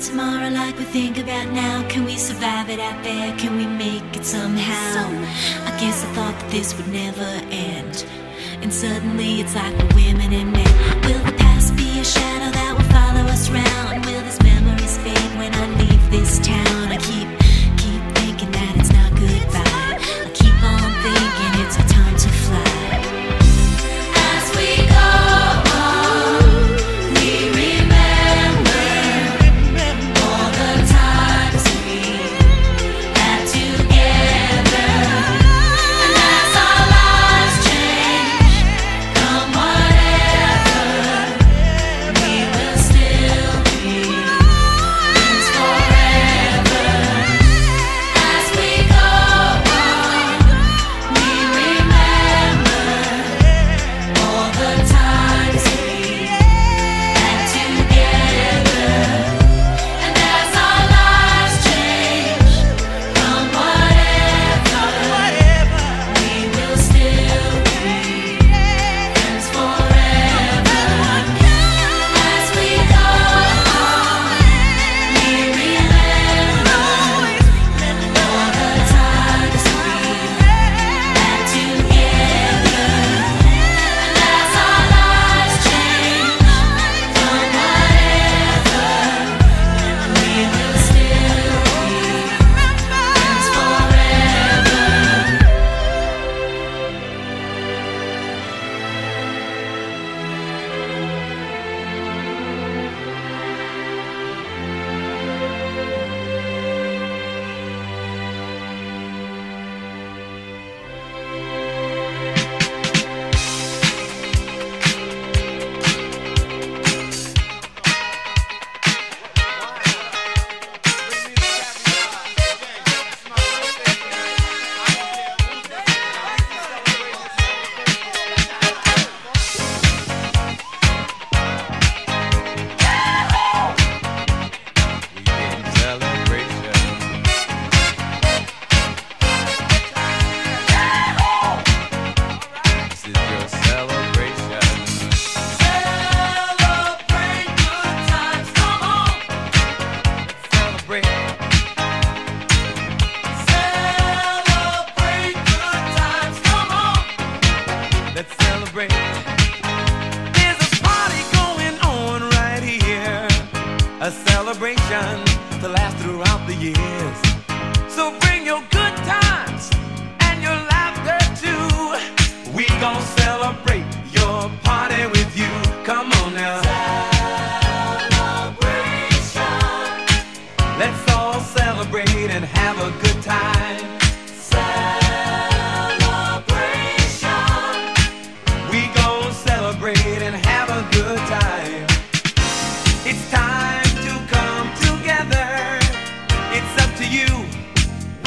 tomorrow like we think about now? Can we survive it out there? Can we make it somehow? I guess I thought that this would never end, and suddenly it's like we're women and men. Will the past be a shadow that will follow us round? Will these memories fade when I leave this town? I keep thinking that it's not goodbye. I keep on thinking it's our time to fly. As we go on, we remember all the times we had together. And as our lives change from whatever, we will still be friends forever. As we go on, we remember all the times we had together. And as our lives change from whatever, we will still be friends forever. As we go on, we remember all the times we had together. And as our lives change from whatever, we will still be friends forever. Let's celebrate. There's a party going on right here, a celebration to last throughout the years. So bring your good times and your laughter too. We gon' celebrate your party with you. Come on now. Celebration. Let's all celebrate and have a good time. We gon' celebrate and have a good time. It's time to come together. It's up to you.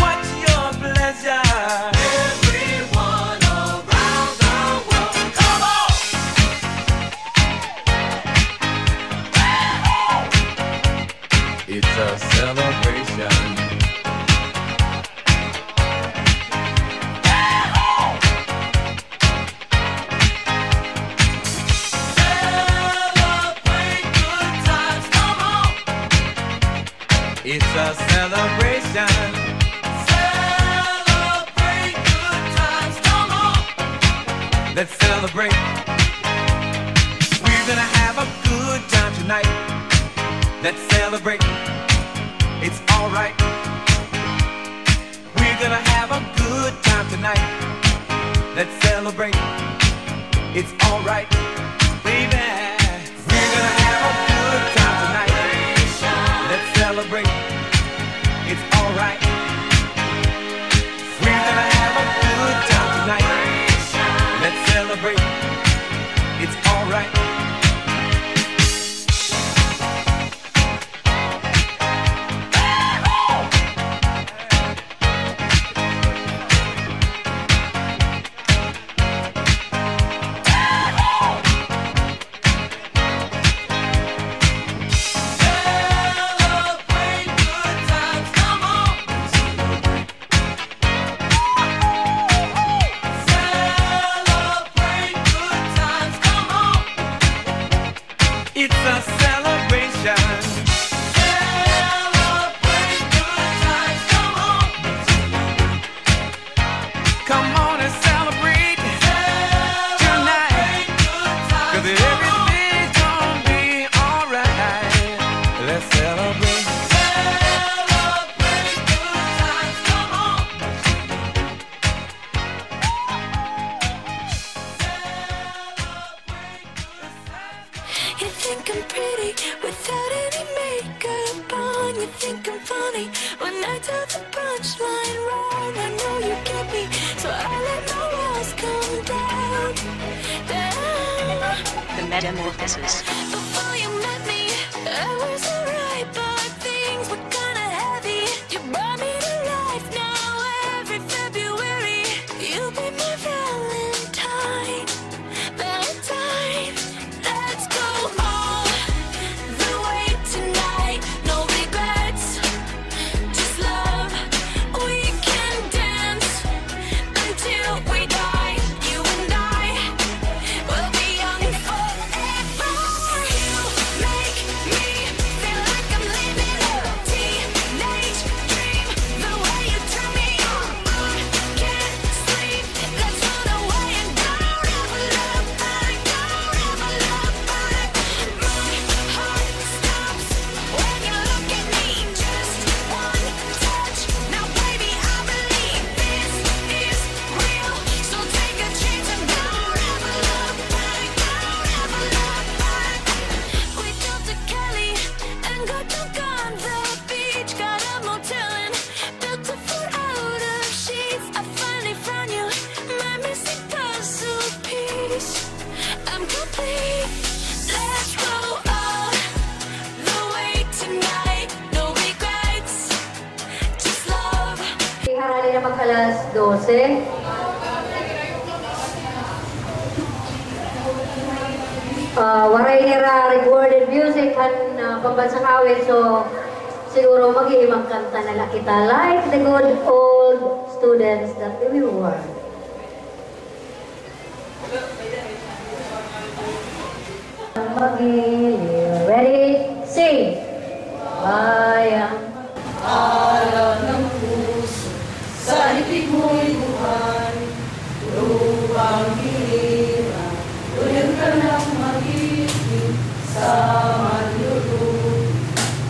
What's your pleasure? Everyone around the world, come on! It's a celebration. It's a celebration. Celebrate good times, come on. Let's celebrate. We're gonna have a good time tonight. Let's celebrate. It's alright. We're gonna have a good time tonight. Let's celebrate. It's alright, baby. We're gonna have a good time tonight. Let's celebrate. It's alright. We're gonna have a good time tonight. Let's celebrate. It's alright. Celebrate good I'm pretty without any makeup on. You think I'm funny when I tell the punchline wrong. I know you get me, so I let my walls come down, down. The Metamorphosis. Before you met me, I was alright, but things were kinda heavy. You brought me to life now every February. You'll be my Valentine, Valentine. Let's go all the way tonight. No regrets, just love. We can dance until we die. You and I will be young forever. You make me feel like I'm living a teenage dream. The way you turn me on, I can't sleep. Let's run away and don't ever look back. Don't ever look back. My heart stops when you look at me. Just one touch. Now, baby, I believe this is real. So take a chance and don't ever look back. Don't ever look back. We drove to Cali and got drunk on the beach. Got a motel and built a fort out of sheets. I finally found you, my missing puzzle piece. I'm complete. Let's go all the way tonight. No regrets, just love. Harali na mag-alas 12. Waray nira recorded music kan pambansang awit, so siguro mag-iimang kanta na lang kita like the good old students that we were. Mag-ilim. Ready? Sing! Bayang Alam ng puso, sa ibig mo'y buhay, lupang hirap, tuloy ka ng mag-ibig, sa manlulog,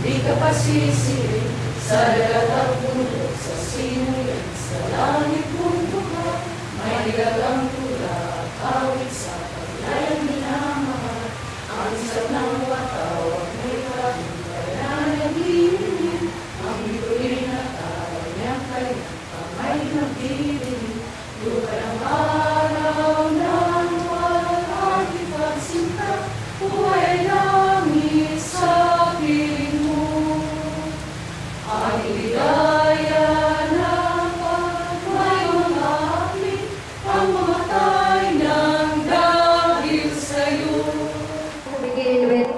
di ka pasisirin, sa dagat at bundok, sa sinulan, sa langit mong buhay, may gagang tula, awit sa paglayang minamahal, ang isap ng watawag, may kapitay na nag-iinig, ang bituin na tayo niya kaya kamay nagdidinig. Lupa ng araw ng walang ipagsinta, buhay langit sa piling mo. Ang ligaya na pagmay mga amin, ang mamatay ng dahil sa'yo. begin with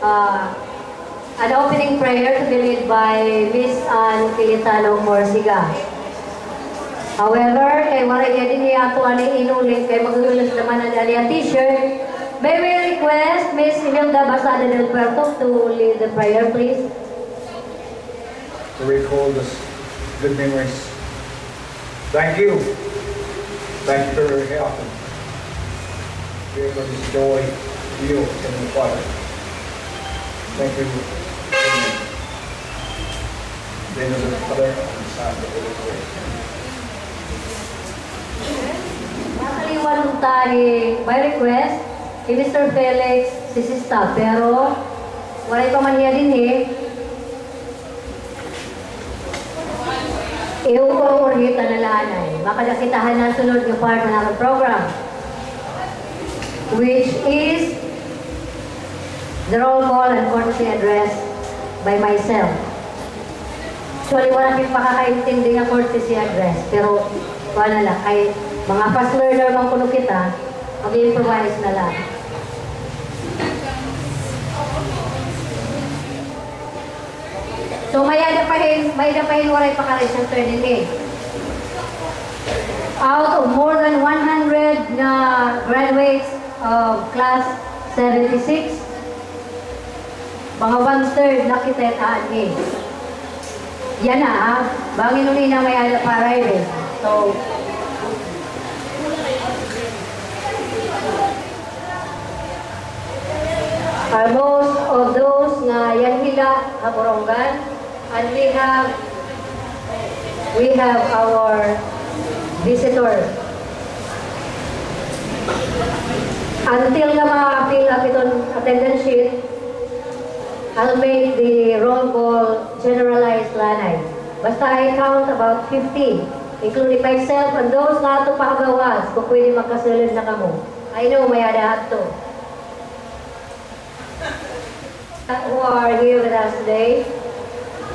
an opening prayer to be led by Miss Ann Cayetano Morsiga. However, kay wala niya din niya ito ani inulit kay magugulas naman ang aliyah t-shirt. May we request Miss Imelda Basada del Puerto to lead the prayer, please. To recall those good memories. Thank you. Thank you for your help. Give us this joy, you, and the Father. Thank you. Then of the Father and the Son and the Holy Spirit. Nakaliwan tayo by request kay Mr. Felix Sisista, pero wala pa man niya din iuurgita na laanay. Makadakitahan na sunod ng part ng aking program, which is the roll call and courtesy address by myself. Actually, wala kang makakaintindi ng courtesy address, pero wala lang. Ay, mga fast learner mang kuno kita, mag-improvise na lang. So, may dapahin waray pa ka rin sa training eh. Out of more than 100 na graduates of class 76, mga 1/3 na kita itaan eh. Yan na ha, bangin ulit na may ala para eh. So, are most of those na yan hila Haborongan, and we have our visitor. Until nga ma-fill up itong attendance sheet, I'll make the roll call generalized lanay. Basta I count about 50, including myself and those na ito pagawas kung pwede magkasulod na kamo. I know may adahat to. Who are here with us today?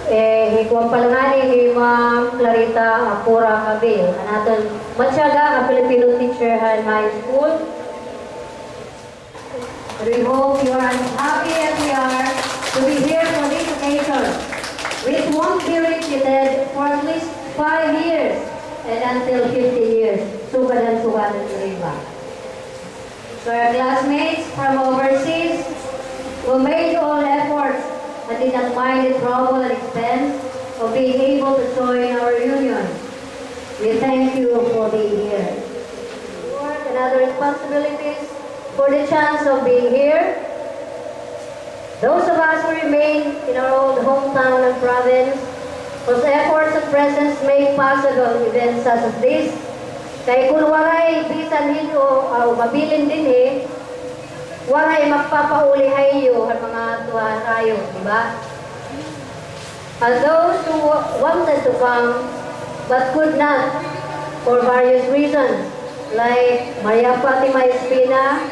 Hikuang palangani ni Ma'am Clarita Apura Cabil. Anaton matyaga ang Filipino Teacher High School. We hope you are as happy as we are to be here for this occasion. Which won't be repeated for at least 5 years and until 50 years. Sugadan sa iba. So our classmates from overseas who made all efforts and did not mind the trouble and expense of being able to join our reunion. We thank you for being here. Work and other responsibilities for the chance of being here. Those of us who remain in our old hometown and province, whose efforts and presence make possible events such as this, kay kung waray bisan hinyo o mabilin din waray magpapaulihay iyo ang mga tuwa tayo, di ba? And those who wanted to come but could not for various reasons, like Maria Fatima Espina,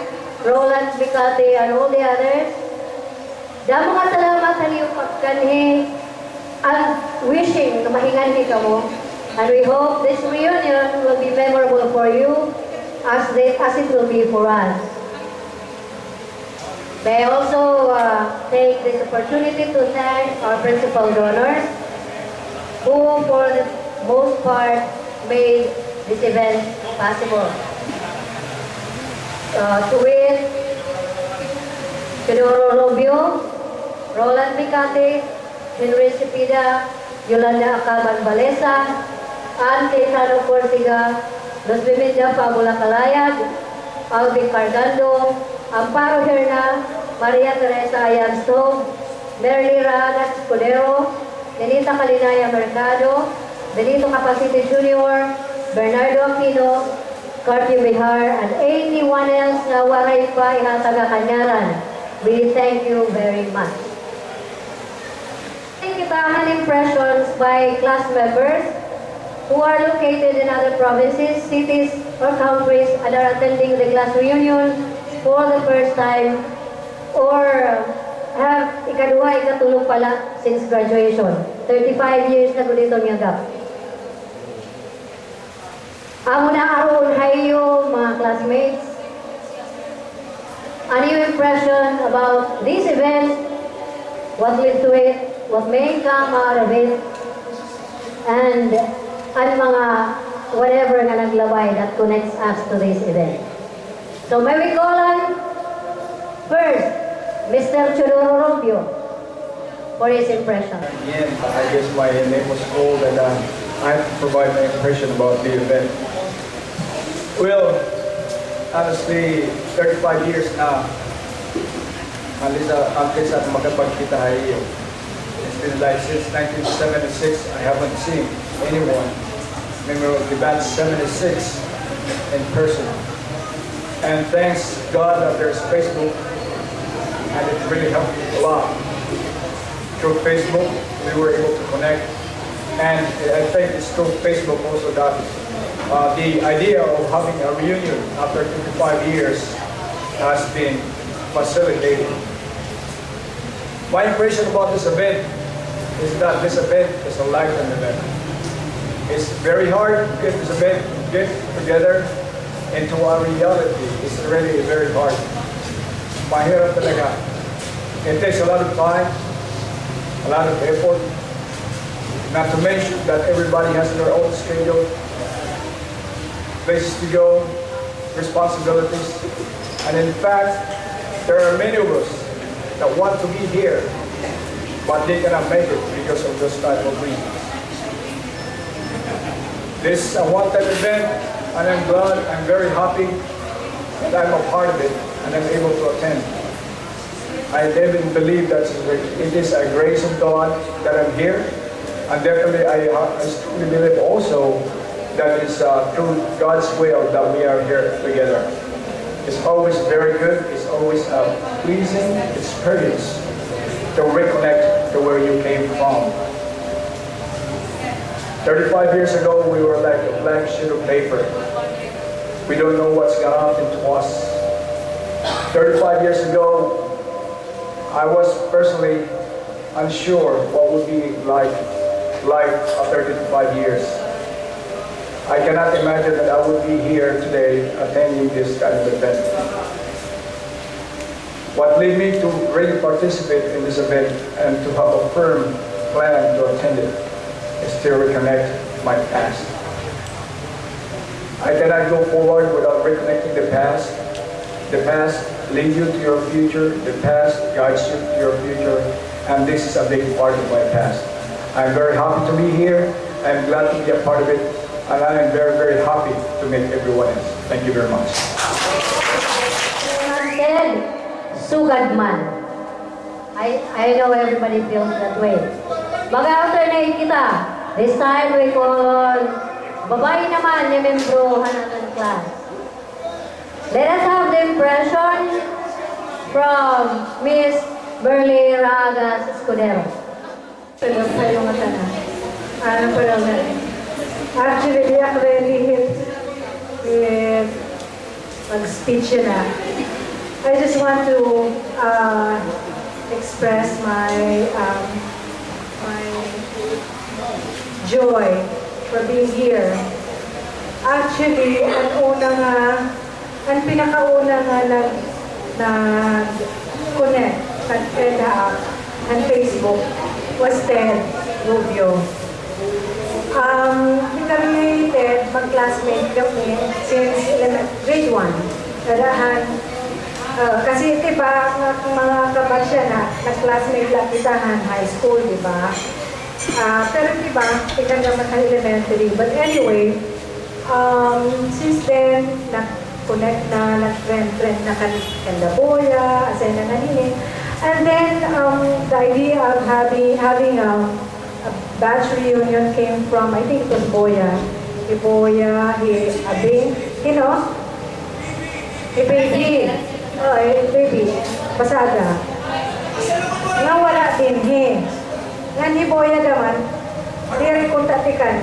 Roland Bicate, and all the others, damo nga salamat sa liyo pagkanhi and wishing na mahingan ni kamo. And we hope this reunion will be memorable for you as it will be for us. May I also take this opportunity to thank our principal donors who for the most part made this event possible. To wit, Teodoro Rubio, Roland Bicate, Henry Cepeda, Yolanda Acaban Balesa, Ann Cayetano Corsiga, Los Bimidja Fabula Calayag, Alvin Cargando, Amparo Herna, Maria Teresa Ayansto, Merly Rana Escudero, Benita Calinaya Mercado, Benito Capacity Jr., Bernardo Aquino, Carpio Bihar, and anyone else na waray pa ihataga kanyaran. We thank you very much. Kitahan impressions by class members who are located in other provinces, cities, or countries and are attending the class reunion for the first time or have ikadua, ikatulog pala since graduation. 35 years na ko dito niyagap. Amo na aron hayo mga classmates. A new impression about this event, what led to it, what may come out of it, and mga whatever nga naglabay that connects us to this event. So may we call on first, Mr. Teodoro Rubio for his impression. Again, I guess my name was called and I have to provide my impression about the event. Well, honestly, 35 years na, at least at makapagkita tayo. It's been like since 1976, I haven't seen anyone member of the Batch 76 in person. And thanks God that there's Facebook, and it really helped a lot. Through Facebook, we were able to connect. And I think it's through Facebook also that the idea of having a reunion after 25 years has been facilitated. My impression about this event is that this event is a lifetime event. It's very hard to get this event, get together into our reality. It's really very hard. Mahirap talaga. It takes a lot of time, a lot of effort, not to mention that everybody has their own schedule, places to go, responsibilities. And in fact, there are many of us that want to be here, but they cannot make it because of this type of reasons. This is a one-time event, and I'm glad, I'm very happy that I'm a part of it, and I'm able to attend. I live and believe that it is a grace of God that I'm here, and definitely I strongly believe also that it's through God's will that we are here together. It's always very good. It's always a pleasing experience to reconnect to where you came from. 35 years ago, we were like a blank sheet of paper. We don't know what's going to happen to us. 35 years ago, I was personally unsure what would be like life after 35 years. I cannot imagine that I would be here today attending this kind of event. What led me to really participate in this event and to have a firm plan to attend it is to reconnect my past. I cannot go forward without reconnecting the past. The past leads you to your future. The past guides you to your future. And this is a big part of my past. I'm very happy to be here. I'm glad to be a part of it. And I am very, very happy to meet everyone else. Thank you very much. Said, sugad man. I know everybody feels that way. Mag-alternate kita. This time we call babae naman yung membro ng class. Let us have the impression from Miss Berly Ragas Escudero. Pero kayo nga tanan. Ano pa naman? Actually, di ako really hit with mag-speech na. I just want to express my joy for being here. Actually, ang pinakauna nga nag-connect at EDA and Facebook was Ted Rubio. Pinag-related, mag-classmate kami since grade 1. Dadahan, kasi diba, mga kabatsya na, nag-classmate lang kitahan high school, diba? Pero diba, ikaw naman elementary. But anyway, since then, nag-connect na, nag-friend na Kandaboya, asay na nanini. And then, the idea of having a batch reunion came from, I think it was Boya. Boya, Abing, baby. Oh, baby. Basada. Nga wala din, Nga ni Boya naman, diri kontatikan,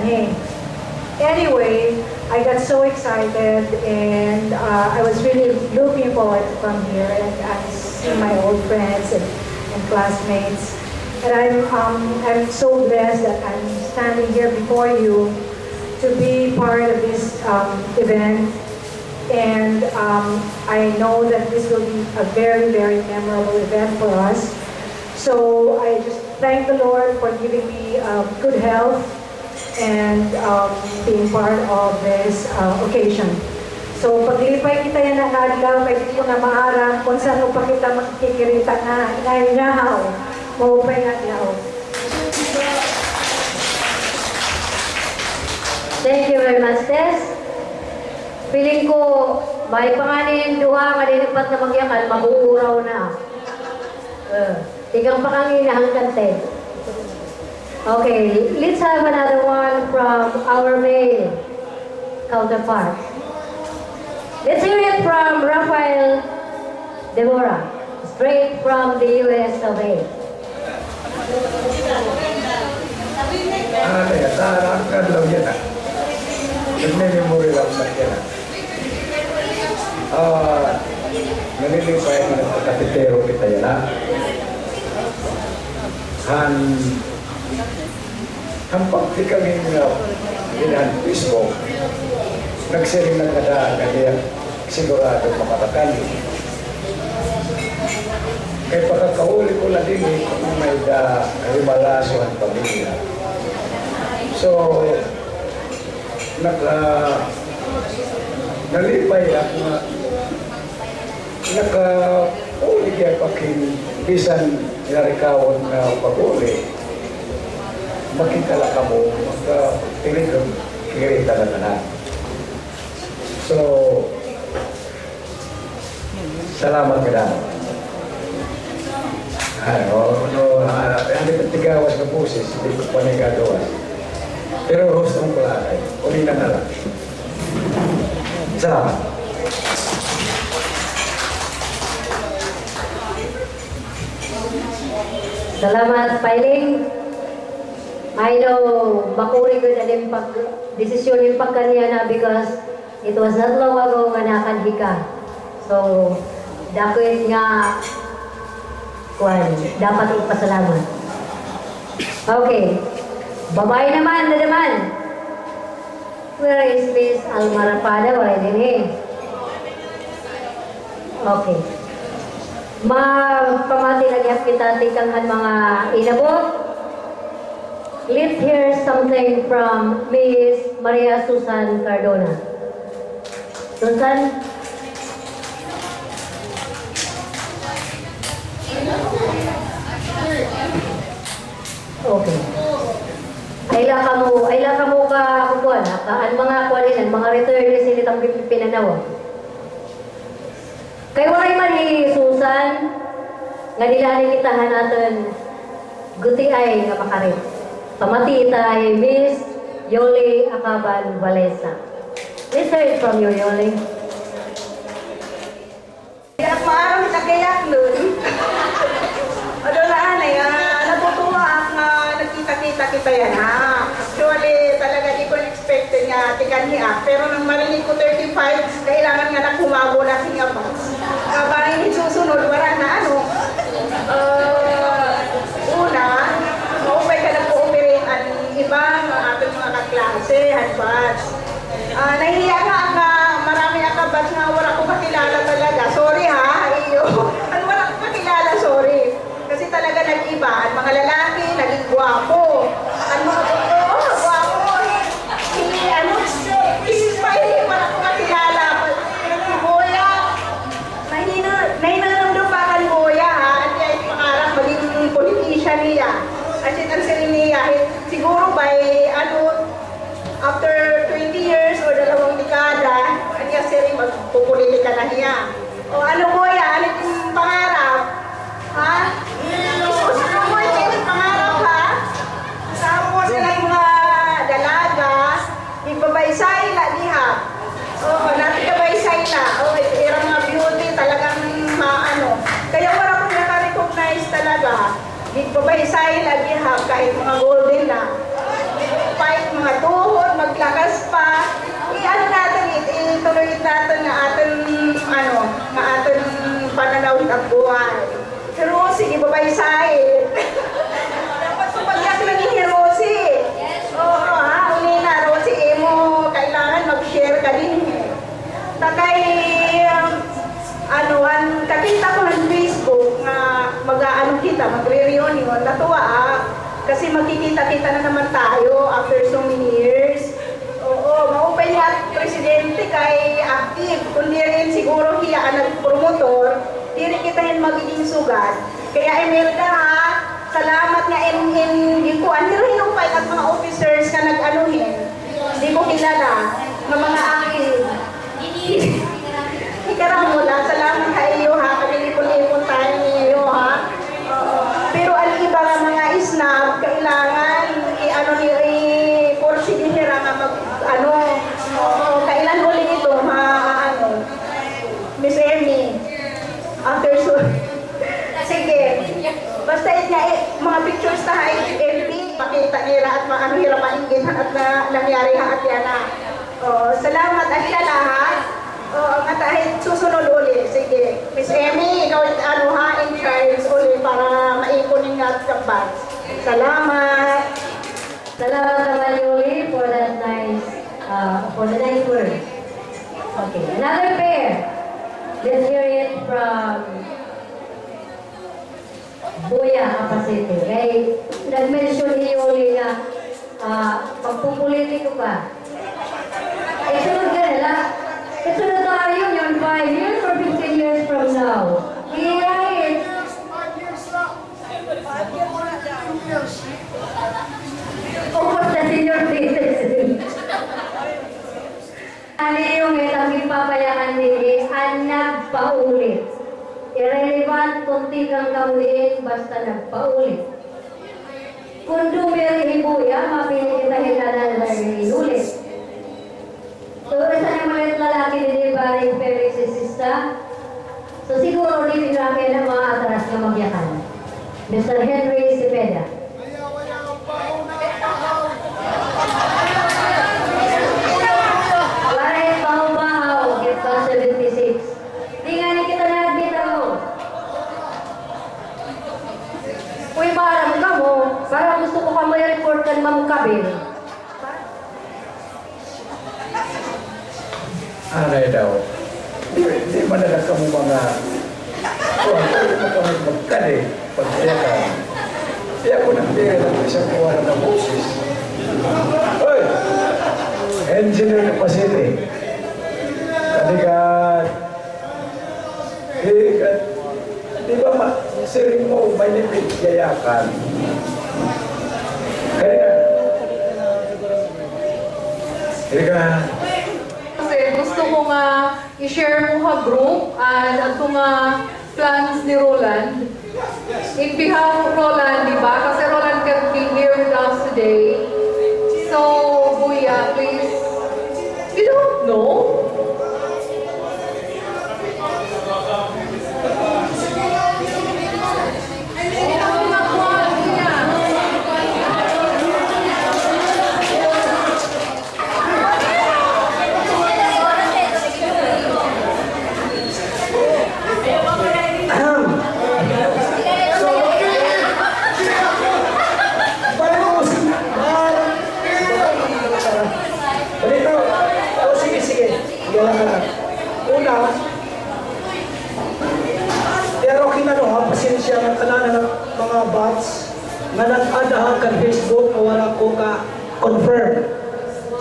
Anyway, I got so excited and I was really looking forward to come here and see my old friends and classmates. And I'm so blessed that I'm standing here before you to be part of this event. And I know that this will be a very, very memorable event for us. So I just thank the Lord for giving me good health and being part of this occasion. So paglipay kita yan na adlaw, kay dito na maarang kung saan pa kita makikirita nga ngayon. Maupay nga adlaw. Thank you very much, Tess. Piling ko, may panganin duha nga dinipat na magyakan, mag-uuraw na. Tigang pakanginahang kante. Okay, let's have another one from our male counterpart. Let's hear it from Rafael Deborah, straight from the US of A. Nalilipay na nagkakapitero kita yan na. Ang pagti kami ginahan Facebook, nagsiring na kada kaya sigurado makatakali. Kaya pagkakahuli ko na din kung may himalaso ang pamilya. So, nalipay ako na nakahuli kaya paking bisan narikawon na pag-uli. Makikala ka mo, magka-piligam, kikirita na na. So, salamat ka na. Hindi ko tigawas ng pusis, hindi ko panigagawas. Pero host ng palakay, uli na lang. Salamat. Salamat, Piling. I know, makuri ko na yung desisyon yung pagkaniya na because it was not long ago nga nakanhi ka. So, dapat nga, dapat ipasalamat. Okay. Babae naman, na naman. Where is Miss Almarapada? Wala din eh. Okay. Pamati nagyap kita tikanghan mga inabot. Let's hear something from Miss Maria Susan Cardona. Susan? Okay. Ayla ka mo ka kukuan, ang mga kuaninan, mga returnees nitang pinanawa. Kay walay man ni Susan, nga nilani kitahan natin guti ay nga makarit. Pamati tay Miss Yoli Acaban Valesa. Let's hear it from you, Yoli. Kaya parang nagayak nun. Adolaan eh, natutuwa ang nakita-kita kita yan ha. Actually, talaga di ko expected nga tikan niya. Pero nang marinig ko 35, kailangan nga na kumago na siya pa. Kabahin susunod, wala na ano. Una, maupay ka na po-operate ang ibang ating mga kaklase, handbats. Nahihiya nga marami akabats nga wala ko makilala talaga. Sorry ha, iyo. Wala ko makilala, sorry. Kasi talaga nag-iba. Ang mga lalaki, naging gwapo. Ang mga gwapo. Wala ko makilala. Si Boya, nahinanong pa kan Boya ha. At kaya yung pangarap maging politician niya. At ang sinin niya, siguro by after 20 years o 2 dekada, at kaya siri magpupolitika na niya. O ano Boya, ano yung pangarap? Ha? Pangarap ha? Tapos yung mga dalaga, ibabaysay na diha. Oo, natin kabaysay na. Oo, irang mga beauty talagang maano. Kaya wala kong naka-recognize talaga. Ibabaysay na diha kahit mga golden na. Fight mga tuhod, maglakas pa. I-ano natin, ituloy natin na ating pananaw at buhay. Pero sige, babaysay. Dapat sumagyak lang ni Rosie. Oo, ha? Uli na, Rosie, mo kailangan mag-share ka din. Takay, kakita ko ng Facebook na magre-reunion. Natuwa, ha? Kasi magkikita-kita na naman tayo after so many years. Oo, maupay niya presidente kay active. Kundi rin siguro hiya ang nag-promotor, di rin kita yung magiging sugat. Kaya Imelda ha, salamat nga in kuan. Hiruhin pa at mga officers na nag-anuhin. Hindi ko kilala ng mga active. Ikarang mula, salamat sa iyo ha. Kalilipon-lipon tayo niyo ha. Pero ang iba nga mga isnab, kailangan i-porsidihira nga kailan ulit ito, Miss Emmy, after soon. Sige, basta mga pictures na FB, pakita nila at hirap mainginhan at nangyari ha at yan na. Salamat at lahat. At susunod ulit. Sige, Miss Emmy, ikaw in charge ulit para maikunin nga at kapat. Salamat. Salamat naman, Yoli, for that nice, for the nice word. Okay, another pair. Let's hear it from Boya Capacete. Kay nag-mention ni Yoli na pagpupolitiko ka. Isunod ka nila. Isunod tayo yun 5 years or 15 years from now. Kaya it's 5 years now. 2 years. Upos na senior citizen. Ano yung itang ipapayakan nila, ang nagpaulit. Irrelevant kung tikang kauliin, basta nagpaulit. Kung dumiri hibuya, mapinitahin na lang inulit. So, isa na malit lalaki din baring Felix Sista. So, siguro din pinakay na mga atras na magyakan. Mr. Henry Cepeda. Warren Bahaw, get pa 76. Di nga ni kita na-admit ako. Uy, parang ka mo. Parang gusto ko ka may report kan Ma'am Kabel. Aray daw. Di madalas ka mo mga magkan eh. Pagkaya ka. Kaya ko nang bigay lang siya kuha ng boses. Hoy! Engineer na pasili. Kanikat. Di ba siring mo may nipit gayakan? Kaya. Kaya. Kasi gusto ko nga i-share mo ka group and ato nga plans ni Roland. In behalf of Roland, di ba? Kasi Roland can be here with us today. So, Buya, please. You don't know? Una, pero kinano pasensya ng kanan ng mga bots nga nag-adahan kan Facebook na wala ko ka confirm.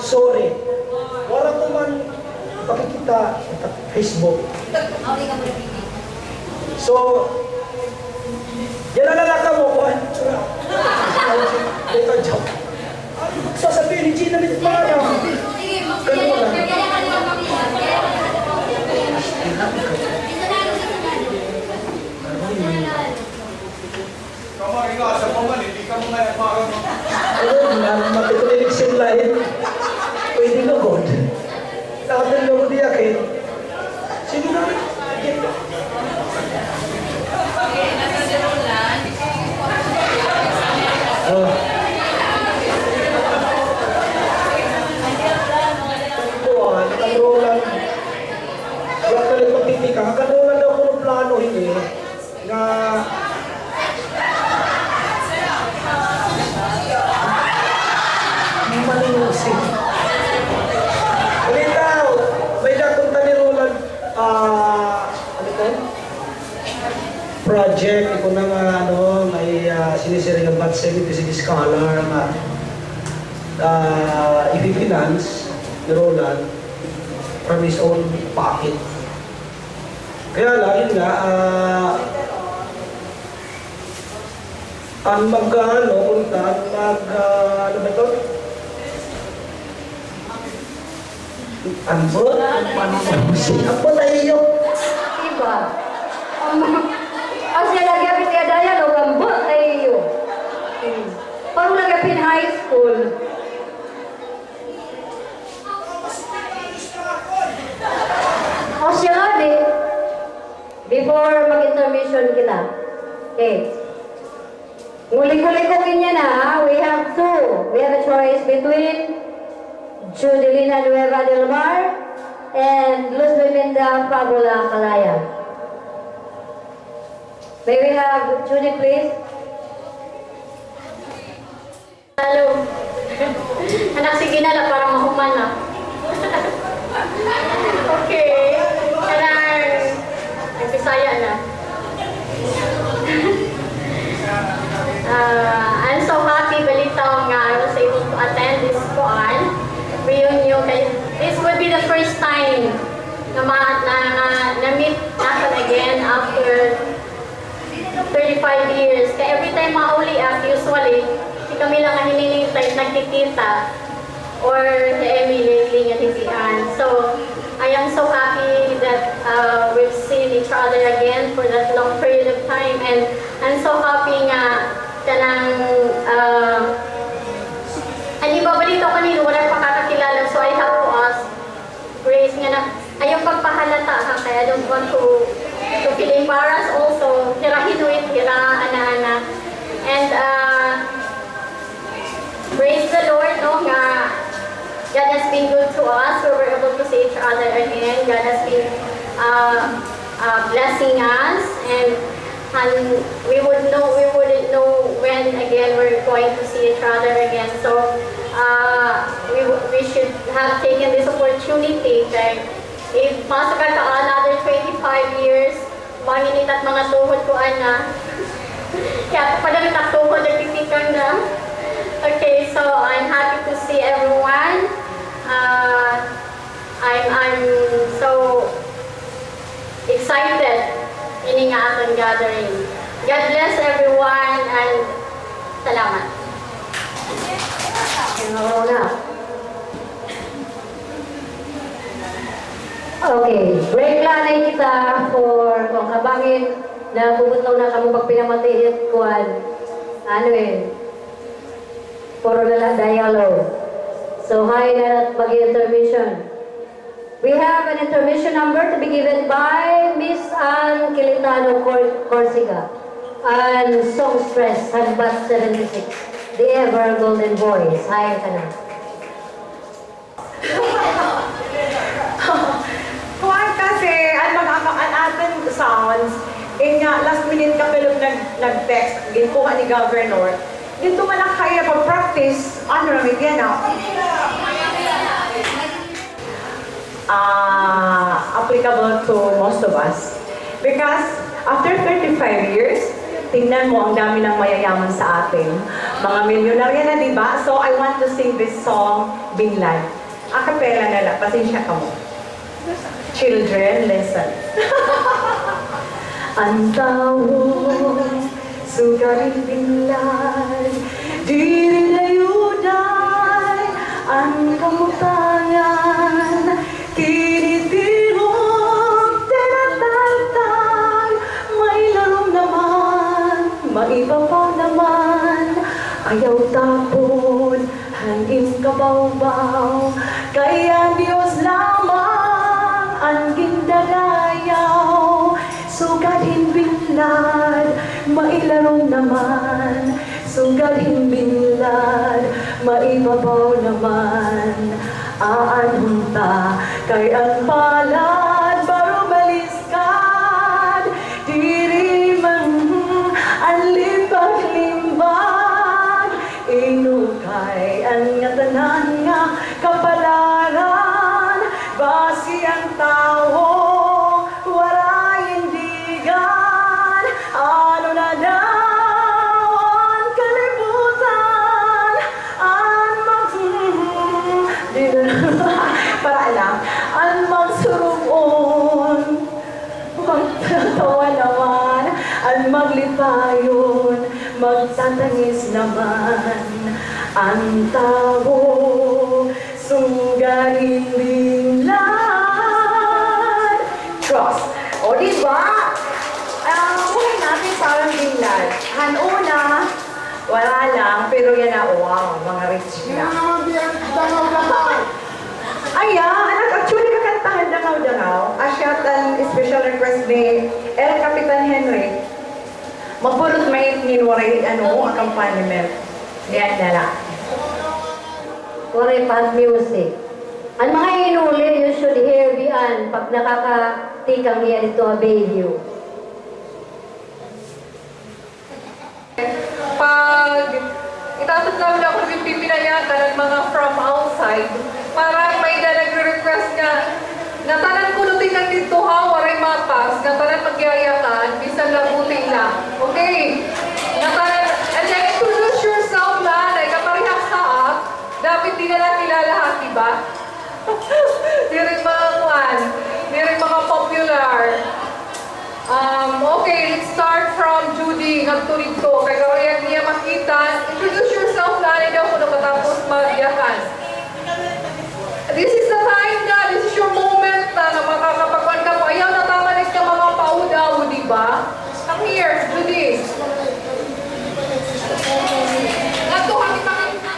Sorry. Wala ko man pakikita sa Facebook. So, yan na lang mo ko. Ito joke. Sasabihin ni Gina nito mga ganun mo lang. Matikulilig simlahin. Pwede na God. Nakatang na ko diyakin. Sino na? Kakaroon daw ko ng plano hindi na manusin. Alitaw, may nakunta ni Roland ano ito? Project, ito na nga may sinisiring ang bat 76 scholar na i-finance ni Roland from his own pocket. Kaya lang, yun nga, ang ano ba ito? Ang tayo. Iba. Ang siya nagyapin niya daya, no, gambot tayo. Parang nagyapin high school. O siya nga, before mag-intermission kita, okay. Nguli-nguli ko kanya na, we have two. We have a choice between Judelina Nueva del Mar and Luz Belinda Fabula Calaya. May we have Judy, please? Hello. Anak, sige na lang, parang mahuman na. Okay. Bisaya na. I'm so happy balita nga I was able to attend this reunion. This would be the first time na meet natin again after 35 years. Kaya every time mauli usually si kami lang ang hinilintay nagkikita or the Emily Ling at Hisian. So I am so happy that we've seen each other again for that long period of time, and I'm so happy nga kanang ang ibabalito kanino wala pa kakakilala, so I have to ask Grace nga na ayaw pagpahalata ha, kaya I don't want to feel embarrassed also. Hira hinuit, hira ana-ana. other again. God has been blessing us, and we wouldn't know when again we're going to see each other again. So we should have taken this opportunity that if masuk ka another 25 years, manginit at mga tuhod ko ana. Kaya padamit at tuhod nagtitikan na. Okay, so I'm happy to see everyone. I'm so excited in nga atong gathering. God bless everyone and salamat. Okay, break lang na kita for kung kabangin na bubutaw na kamo pag pinamatiit kuan. Ano puro na lang dialogue. So, hi na mag-intermission. We have an intermission number to be given by Miss Ann Kilitano Corsica and songstress Hadbat 76, the ever golden voice. Hi ka na. Kuwan kasi, ang ating sounds, last minute ka pero nag-text, ginkuha ni Governor, dito man ang kaya pag-practice, ano namin yan applicable to most of us. Because after 35 years, tingnan mo ang dami ng mayayaman sa atin. Mga milyonarya na, diba? So I want to sing this song, Binglad. A cappella na lang, pasensya ka mo. Children, listen. Ang tawong sugaring binglad, di rin ayuday ang kamutangan, kinitirong tinataltal, may larong naman, maibabaw naman, ayaw tapon, hangin kabaw-baw, kaya Diyos lamang ang gindalayaw, sugarin binglad, mailarong naman, sugarin binglad, maibabaw naman, aanunta, kay ang palad, baro baliskad, diri man ang limbag-limbag, inukay ang ngatanan nga kapalaran, basi ang tao, maglipayon, magtatangis naman ang tao, sugarin binglad. Trust. O diba? Buhay natin parang binglad. Hanuna, wala lang, pero yan na, wow, mga rich na. Ayan, actually kakantahan dangaw-dangaw. Asyat ang special request ni El Capitan Henry. Mapulot may ninuwari, accompaniment. Yan na lang. Waray pad music. Ang mga inuli, you should hear bian pag nakakatikang niya dito a video. Pag itatutlaw na ako yung pipinayatan ng mga from outside, parang may na nagre-request na tanan kulutin ng dito ha, waray matas, na tanan magyayakan, bisan lang buting lang. Okay? Na tanan, and then introduce yourself lang, ay kaparihas sa dapat di na lang kilalahat, diba? Di rin mga kwan, di rin mga popular. Okay, let's start from Judy, nagtunig to. Kaya kaya niya makita, introduce yourself lang, daw kung nakatapos magyakan. This is the time na, this is your moment na makakapagwan ka po. Ayaw natamalig ka mga paudaw, di ba? Come here, Judy. Natuhan kita ka.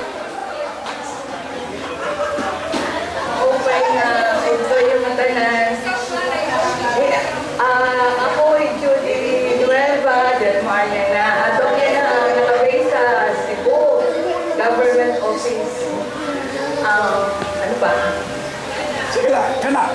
Okay na, enjoy yung maintenance. Ako, Judy Nueva, del Marne na. Ato yan na, nakabay sa Cebu, government office. Ano ba? Sige lang, kana.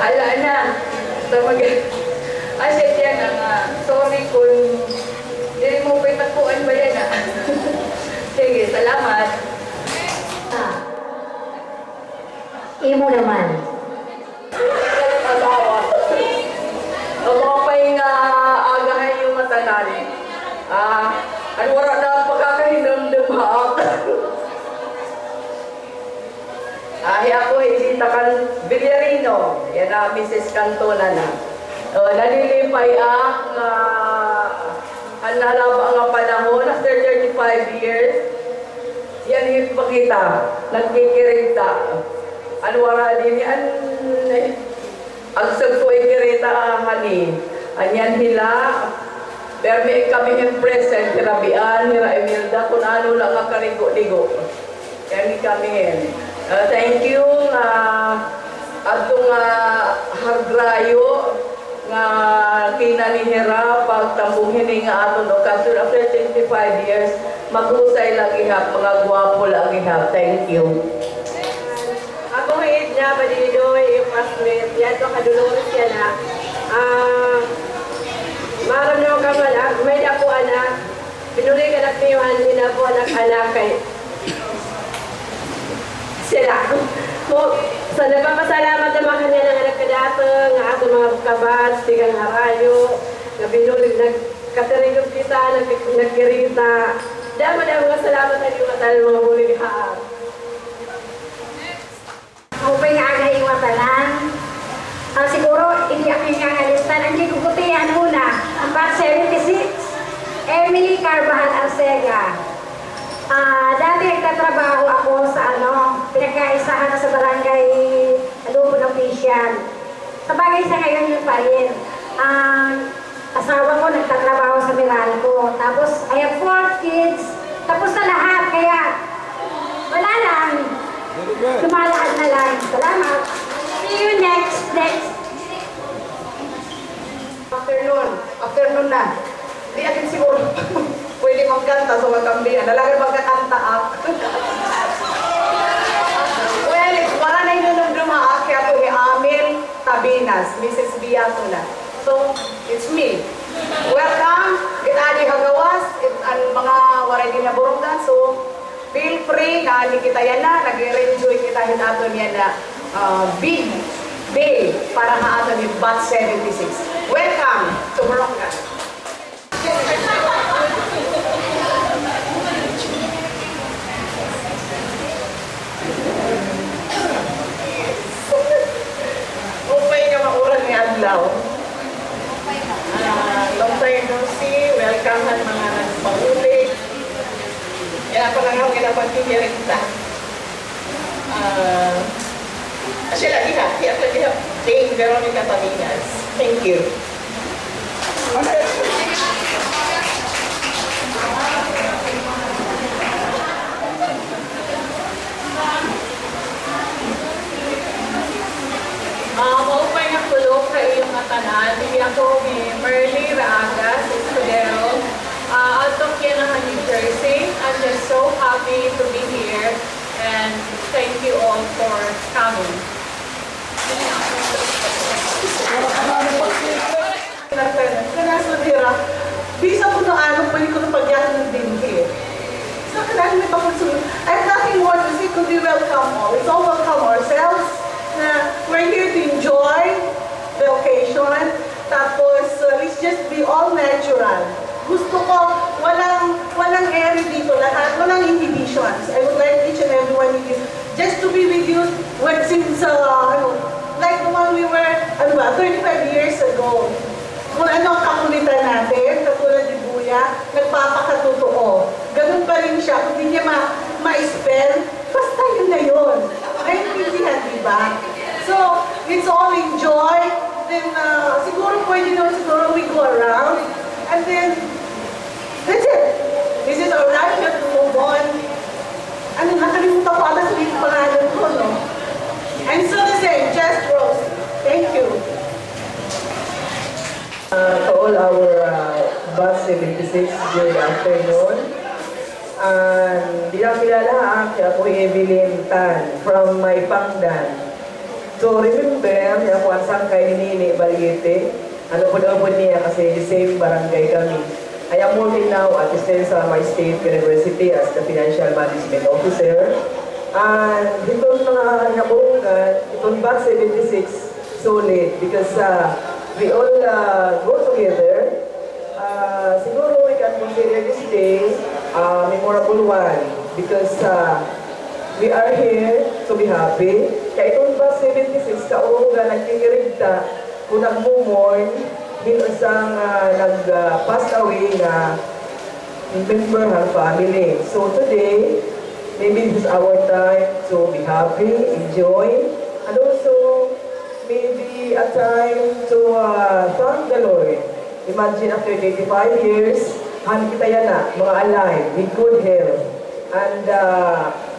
Bahala na. Asya yan sorry kung hindi mo pa itakuan ba yan Sige, salamat. Imo naman. Ang mga pa'y agahan yung matanan. Ano wala na pagkakahinamdam haak. Ako hindi takan Villarino. Yan na Mrs. Cantona na. Nalilipay ang nalaba nga panahon after 35 years. Yan yung pakita. Nagkikirita. Ano wala din yan. Ang sagpo ikirita hani. Anyan hila. Pero may kami yung present. Hirabian, hira Emilda. Kung ano lang ang karigo-ligo. Yan kami. Thank you. Atong hagrayo nga kinanihira pagtambuhin nga aton okasyon after 25 years maghusay lang ihap, mga gwapo lang ihap. Thank you. Ako hit niya Badidoy yung classmate yan to kadulores yan maram niyo ka man may ako anak pinuli ka na piyuhan nila po anak kay sila sa nagpapasalamat naman kanya ng anak kadatang, nga ato mga kabats, tigang harayo, nga binulig, nagkataringog kita, nagkirita. Dama-dama mga salamat na yung matal mga huling haang. Ako pa yung aga iwatalan. Siguro, hindi ako yung ngangalistan. Ang hindi kukutihan muna. Ang part 76, Emily Carvajal Arcega. Dati nagtatrabaho ako sa pinagkaisahan sa barangay Alupon Official. Sa bagay sa ngayon yun pa rin. Asawa ko nagtatrabaho sa Meralco. Tapos I have 4 kids. Tapos na lahat. Kaya wala lang. Lumalakad na lang. Salamat. See you next. Afternoon na. Di akin siguro pwede magkanta sa magkambihan. Nalagay magkakanta Well, wala na yung dumaak kaya po ni Amil Tabinas, Mrs. Biatola. So, it's me. Welcome. Itali Hagawas. Ang mga waray ginaburungan. So, feel free na kita yan na. Nag-enjoy kita yung ato niya na big day para nga ato yung Batch 76. Welcome to Morocco. Upay ka maurang ni Adlaw. Long time no see. Welcome at mga nagpaulit. Yan ako lang ako kinapagkikirita. Siya lagi na. Thank Veronica Tabinas. Thank you. Maupay nga tulog sa iyong matanan. Hindi ako ni Merly Raagas, Escudero. Out of Yanahan, New Jersey. I'm just so happy to be here and thank you all for coming. Bisa po ng anong pwede ko ng pagyakan ng dinhi. Sa kailangan may papunsunod. I have nothing more to say could we welcome all. Let's all welcome ourselves. We're here to enjoy the occasion. Tapos, let's just be all natural. Gusto ko, walang airy dito lahat, walang inhibitions. I would like each and every one of you just to be with you since, like the one we were, 35 years ago. Kung ano ang kakulitan natin, katulad ni Buya, nagpapakatotoo. Ganun pa rin siya, kung hindi niya ma-spell, basta yun na yun. Naintindihan, diba? So, it's all enjoy. Then, siguro pwede naman siguro we go around. And then, that's it. This is our life, we have to move on. Nakalimutan ko ata sa yung pangalan ko, no? And so the same, Just Rose. Thank you. To all our Batch 76 during the afternoon. Di lang kilala kaya ako Evelyn Tan from my Pangdan. So remember, yung kung saan kayo Nini Balgete, ano po niya kasi the same barangay kami. I am working now at Samar State University as the Financial Management Officer. And itong mga nabungan, itong batch 76, solid because we all go together. Siguro we can consider this day a memorable one because we are here to be happy. Kaya itong batch 76, kaunga nagkikirigta kung nagmumorn, isang nag-pass away na member ng family. So today, maybe this is our time to be happy, enjoy, and also maybe a time to thank the Lord. Imagine after 85 years, han kita yan na, mga alive, with good health, and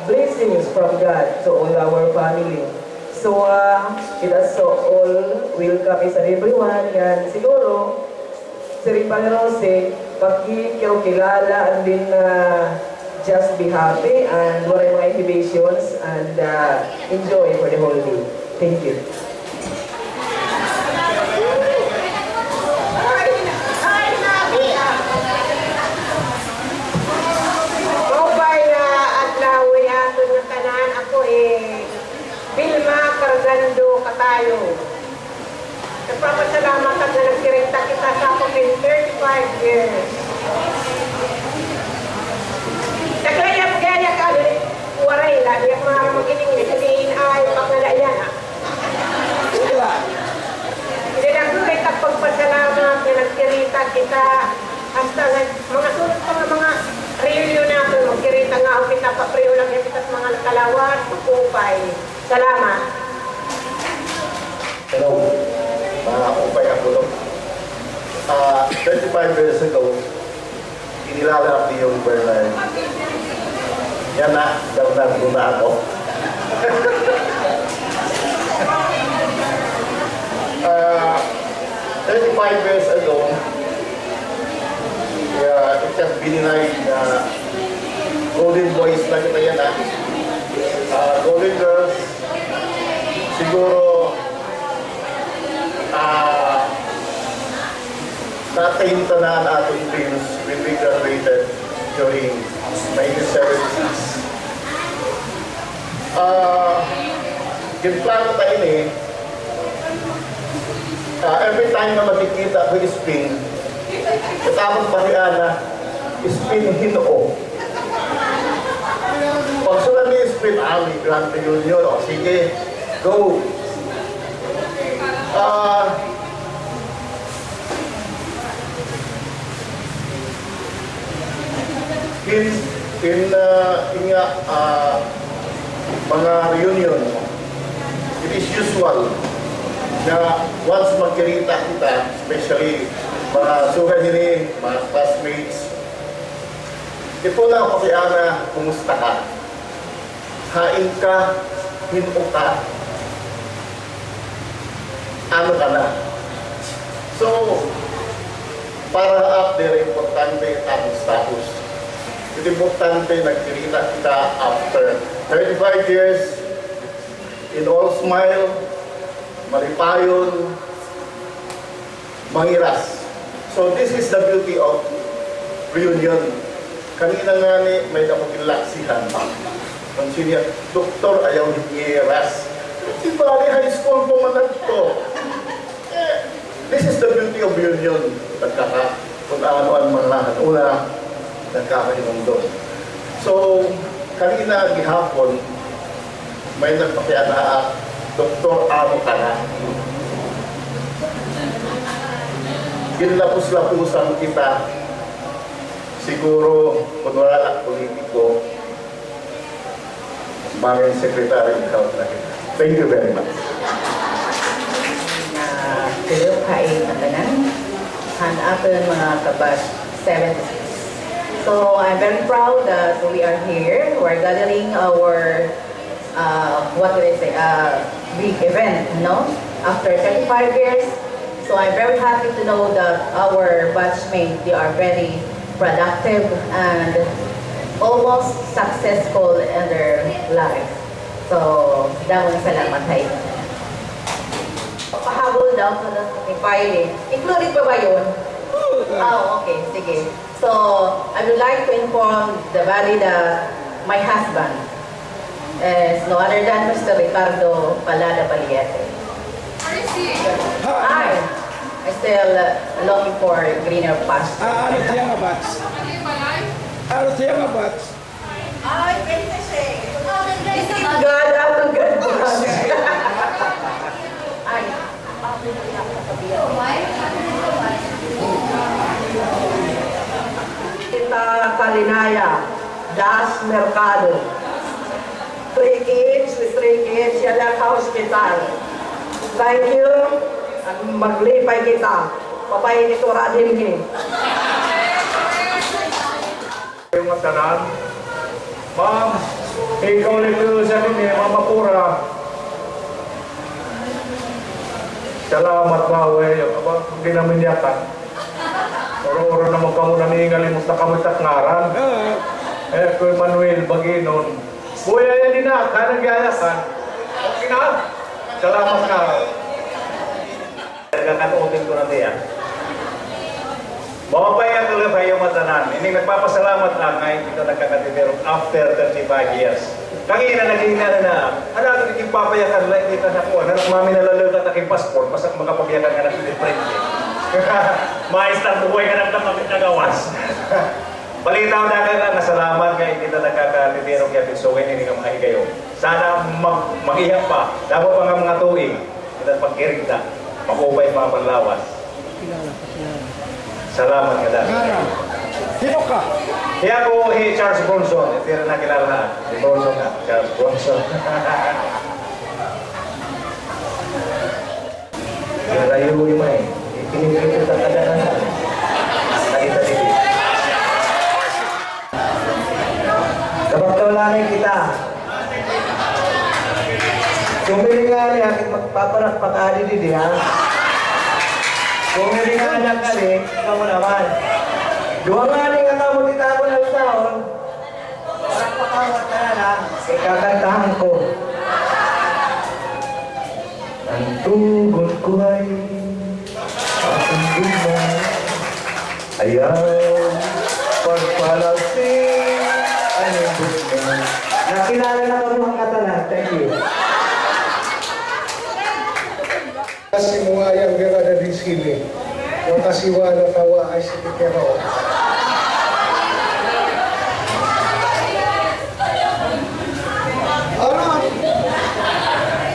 blessings from God to all our family. So, it is so all welcome is everyone. Yan, siguro, si Ripan Rose, pakikilala and then just be happy and wala mga activations and enjoy for the whole day. Thank you. Vilma Cargando Katayo. Nagpapasalamat at na nagkirekta kita sa ako in 35 years. Naglayap gaya ka, waray lang, yung mga magining sabihin ay paglalaya na. Hindi nagkulit at pagpasalamat na nagkirita kita hasta mga sunod pa mga reunion natin, magkirita nga ako kita papriyo lang yan kita sa mga kalawat, pagkupay. Salamat. Hello, mga kupay ako lang. 35 years ago, inilalap ni yung Bernard. Yan na, Bernard, muna ako. 35 years ago, it has been denied Golden Boys na kita yan na. Golden Girls, siguro natin tanan atong dreams when we graduated during 1970s. Ginplano tayo ni every time na makikita ko spin, katamang pariana, spin hinoo. Pag sulan ni spin, may Grand Reunion, o sige, go! Mga reunion, it is usual na once magkirita kita, especially mga sugan nini, mga classmates, ito na pakiana, kumusta ka? Hain ka, hino ka, ano ka na? So, para up there, importante ang status. Ito importante, nagkirita kita after 35 years, in all smile, malipayon, mangiras. So this is the beauty of reunion. Kanina nga ni, may nakukilaksihan. Kung siya, doktor ayaw hingiras. Di ba, high school po man ito. This is the beauty of reunion. Nagkaka, kung ano-ano mga lahat. Una, nagkakahinong doon. So, kanina gihapon, may nagpakiana, Doktor, ano ka na? Ginlapos-lapusan kita. Siguro, kung wala politiko, Mangin Secretary of Health na kita. Thank you very much. Hello, kain na tanan. Hanapin mga kabash 76. So, I'm very proud that we are here. We're gathering our what would I say, big event, no? After 35 years. So I'm very happy to know that our batchmates, they are very productive and almost successful in their life. So, dahil salamat tayo. pahabol daw sa pilot. Included pa ba yun? Oh, okay, sige. So, I would like to inform the body that my husband is no other than Mr. Ricardo Palada Paliete. Where is he? I'm still looking for greener pastures. Ano siya nga bats? Ano siya nga bats? Ay, pwede siya. God, ang ganda. Ay, Kita Kalinaya, Das Mercado. 3 kids with 3 kids, Yalak Hospital. Thank you. At maglipay kita. Papay nito radin ni. Yung matanan, ma'am, ikaw nito sa akin Mama Pura. Salamat ba, wey. Hindi namin yakan. Oro-oro naman ka muna niingali mo sa kamutak ngaran. Eh, Kuya Manuel Baginon. Buya yan din na, kanang yayakan. Okay na? Salamat ka. Nagkakatuutin ko na diyan. Mapapaya ko lang kayo matanan. Hindi nagpapasalamat na kahit ito nagkakatitero after 35 years. Kangina naging na ano natin naging papayakan lang kita na kuha. Nanak mami nalalutat aking passport, pasak magkapabiyakan ka na piniprenke. Maestar buhay ka ng nagawas. Balitaw na ka na salamat kahit kita nagkakatitero kaya pinsuwin, hindi ka makigayo. Sana mag-ihap pa. Dapat pa nga mga tuwing. Kita pagkirigda. Makubay mga panlawas. Salamat ka dahil. Sino ka? Kaya ako Charles Bronson. Ito na nakilala na. Si Bronson na. Charles Bronson. Layo yung may. Pinipilip sa kadalanan. Nakita dito. Kapagtawalanin kita. Sumili nga niya, magpapanak pakali didi ha. Sumili nga niya kali, ikaw mo naman. Dua nga niya nga mo kita ako ng taon. Parang pakawat ka na na, ikakantahan ko. Ang tugon ko ay aking dumay. Ayaw pagpalasin ang buka. Nakilala na kami mga katanan. Thank you. Kasi mga yang berada di sini, makasiwa na tawa ay si Pikero.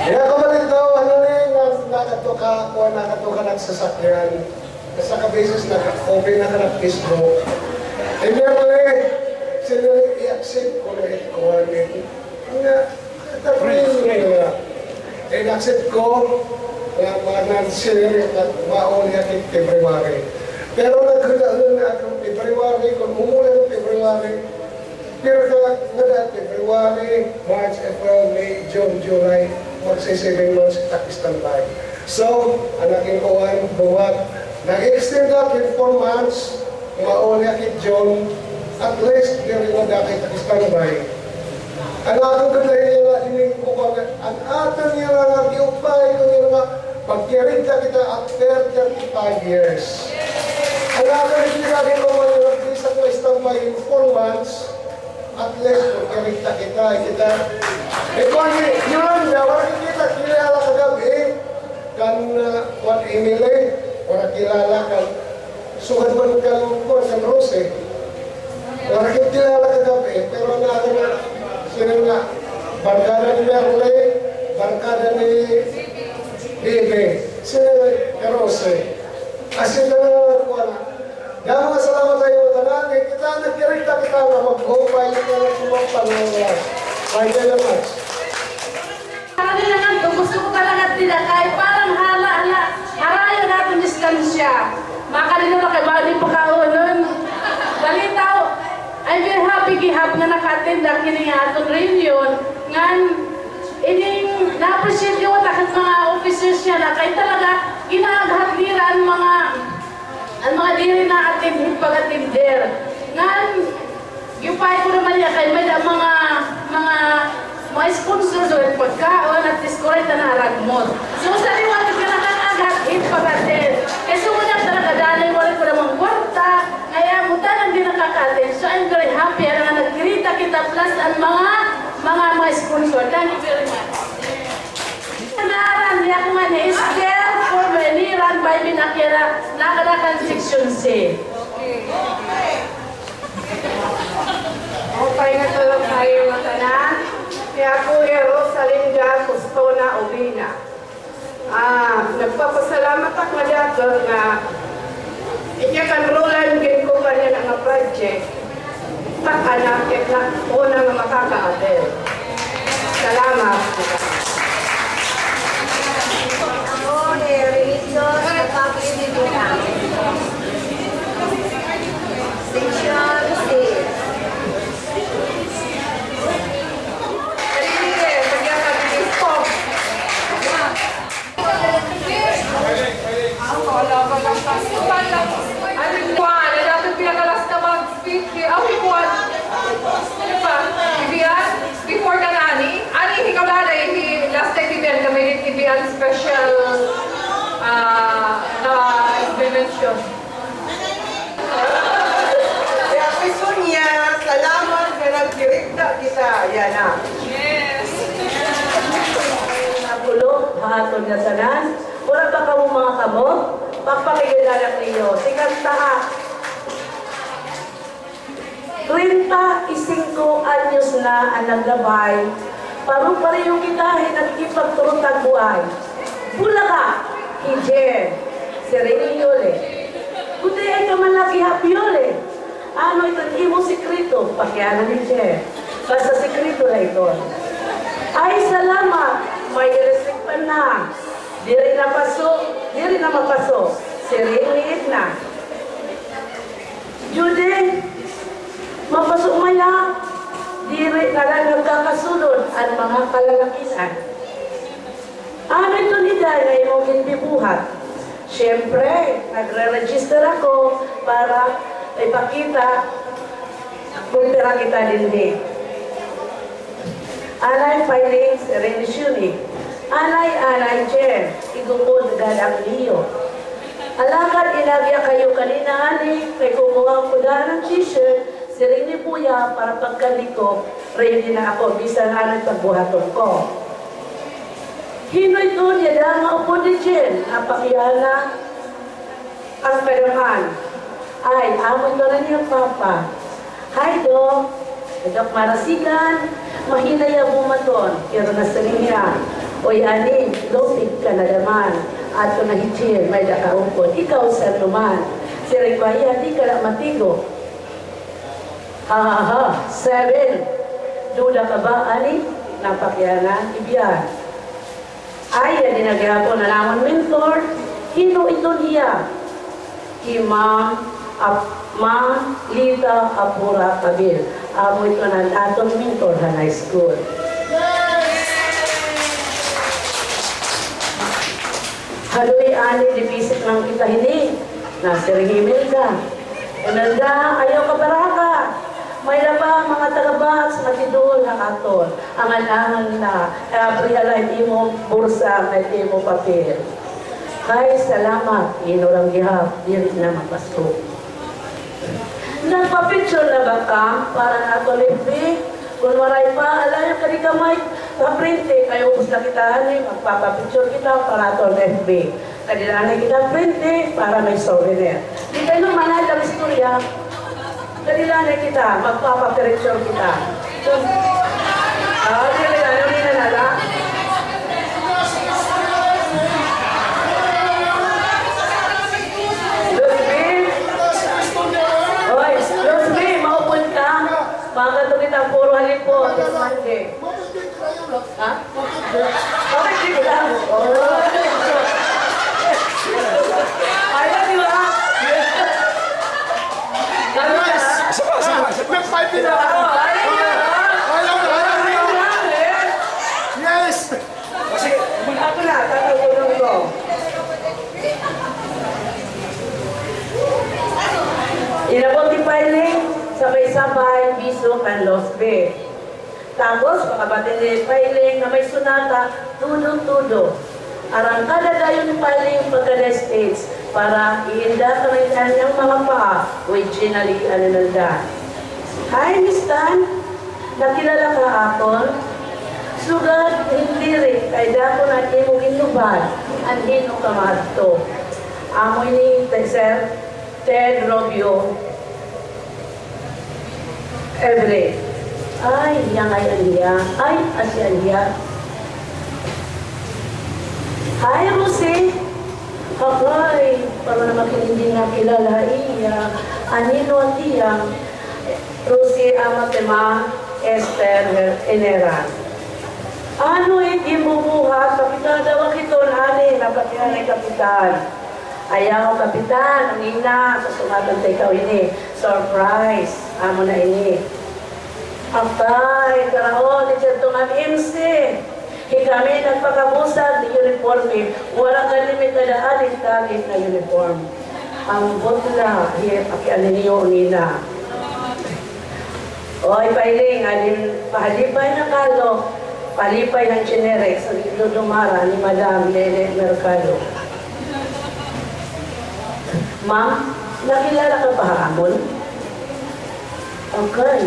Ya kemarin daw ano rin nakatuka nagsasakyan. Sa kabeses open na ka ng Facebook. E meron sila i-accept ko na ito ko rin. Nga, tatapin nga. I-accept ko mga non-share at mauli at February. Pero nagkakaroon na akong February, kung mumula ng February, pero na February, March, April, May, June, July, magsi 7 months Pakistan tayo. So, ang aking kuhan, buwat, nag-extend up with 4 months, mauli at June, at least, hindi mo dati Pakistan tayo. Ang atong kadahin nila, hining ko kami, ang atong nila nag-iupay ko nila, pagkirita kita after 35 years. Ang atong nila ginawa nila, isa ko istampay in 4 months, at least, pagkirita kita. Eh kung yun, wala kita kilala kagabi, kan Juan Emile, wala kilala kan, sugad man kan San Jose, wala kita kilala kagabi, pero natin na, sino nga, barkada ni Merle, barkada ni Bibi, sino Erose. Kasi na nakuha na. Kaya mga salamat tayo, tanan, kita nagkirita kita na mag-hopay na nagkumang pangalas. Thank you very much. Kali naman to, gusto ko talaga tinakay, parang harayo natin distansya. Makalino na kay Bali Pagkaunon. Balitaw, I'm very happy gihap nga naka-attend ang kining atong reunion. Ngan, ining na-appreciate yun takit mga officers niya na kay talaga ginagahatlira ang mga diri na attend pag-attender. Ngan, yupay ko naman niya kay may mga sponsors o pagkaon at diskorita na haragmod. So sa liwanag ka na ipag-attend. Kasi muna talaga dahil wala ko namang kwarta, kaya muta lang din nakaka-attend. So I'm very happy na nagkirita kita plus ang mga sponsor. Thank you very much. Naran niya kung ano is there for many run by Binakira nakadakan section C. Okay na tulog tayo ng tanan. Kaya po Rosalinda Custona Obina. Nagpapasalamat ako dito na iyakan-rolan din ko kanya ng project. Anak na una nga makaka-attend. Salamat. Ako, religious na public Section C. Before ka nani, ani ikaw na last time ibigyan kami ibigyan special dimension. Kaya gusto niya, salamat na nagdirekta kita. Yan na. Yes. Nagulo, hahatod na sanan. Wala ba ka mga kamo? Pagpakigilanak ninyo. Sikat taha. 35 anyos na ang naglabay. Paru-pareho kita nagkipagturutag buhay. Bulaga, Ijen, Sereniole. Kundi ay kamalaki hapiole. Ano ito'ng imo sikrito? Pakyanan ni Jen. Basta sikrito na ito. Ay, salamat. May i-restrict pa na. Di rin na mapasok. Sereniit na. Judy, mapasok maya, diri na lang nagkakasunod ang mga kalalakisan. Ano ito nila na imong ginbibuhat? Siyempre, nagre-register ako para ipakita kung pera kita din. Alay filing serenity. Alay Jen, igukod ang liyo. Alakad inagya kayo kanina ani, kay kumuha ko ng t-shirt, sirini puya para pagkaliko, ready na ako, bisan anong pagbuhaton ko. Hinoy to niya na maupo ni Jen, napakiyana ang kadaman. Ay, amo ito na niya papa. Hi, Dok. Dok Marasigan, mahinaya bumaton, pero nasa niya. Oy, ani, lopig ka na naman. At kung nahijin, may dakaupon. Ikaw sa naman. Si Rikwaya, di ka na matigo. Ha, 7. Duda ka ba, ani? Napakyana, ibiyan. Ay, yan dinagyapo na naman mentor. Hino ito niya. Imam, Lita, Apura, Kabil. Amo ito na atong mentor sa high school. Haluy ani dipisik ng kita hini. Nasirihimil ka. Unanda, ayaw ka baraka. May laba mga tagabaks, matidol ng aton. Ang anangan na, abrihalay imong bursa, may imong papel. Kay salamat, inulang gihap, diri na mapasko. Nagpa-picture na ba ka para na ato libre? Kung maray pa, alam yung kanikamay, pa-printe, kayo ubus na kita, magpapapicture kita para ato FB. Kadilanay kita printe para may souvenir. Di kayo naman ang istorya. Kadilanay kita, magpapapicture kita. Kadilanay, hindi na nala. Bakit kita puro halipon? Monday. Ha? Bakit di ko lang? Ayaw, di ba? Nag-5 na ako! Ayaw na! Yes! Kasi, ako na, tatagulong ko. Inabot di filing, sabay-sabay, biso, kan Los Bay. Tapos, makabatid ni filing na may sunata, tudo-tudo. arangkada dayon paling pagka-stage para iinda ka rin kanyang mga paa originally anananda. Hi, Miss Tan. Nakilala ka akon? Sugad, hindi rin. Kaya dako na imong inubad. Andino ka mahadto. Amoy ni Sir Ted Robio Everett. Ay, yang ay Alia. Ay, asi Alia. Hi, Rosie. Kakay, para naman hindi nga kilala iya. Anino at iyang Rosie Amatema Esther Enera. Ano hindi bubuhat? Kapitan daw kiton, ani, napatihan ay kapitan. Ayaw, kapitan, ang ina, sumatantay ka ini. Surprise, amo na ini. Apay, karaon, di siya nga MC. Kami nagpakabusag ni uniforme, walang kalimit na daalit-dalit na uniform. Ang butla, pakianin niyo nina. Oy, pailing, pahalipay na kalo, palipay ng Chinerex, ang idudumara ni Madam Lele Mercado. Ma'am, nakilala ka pa hamon? Okay.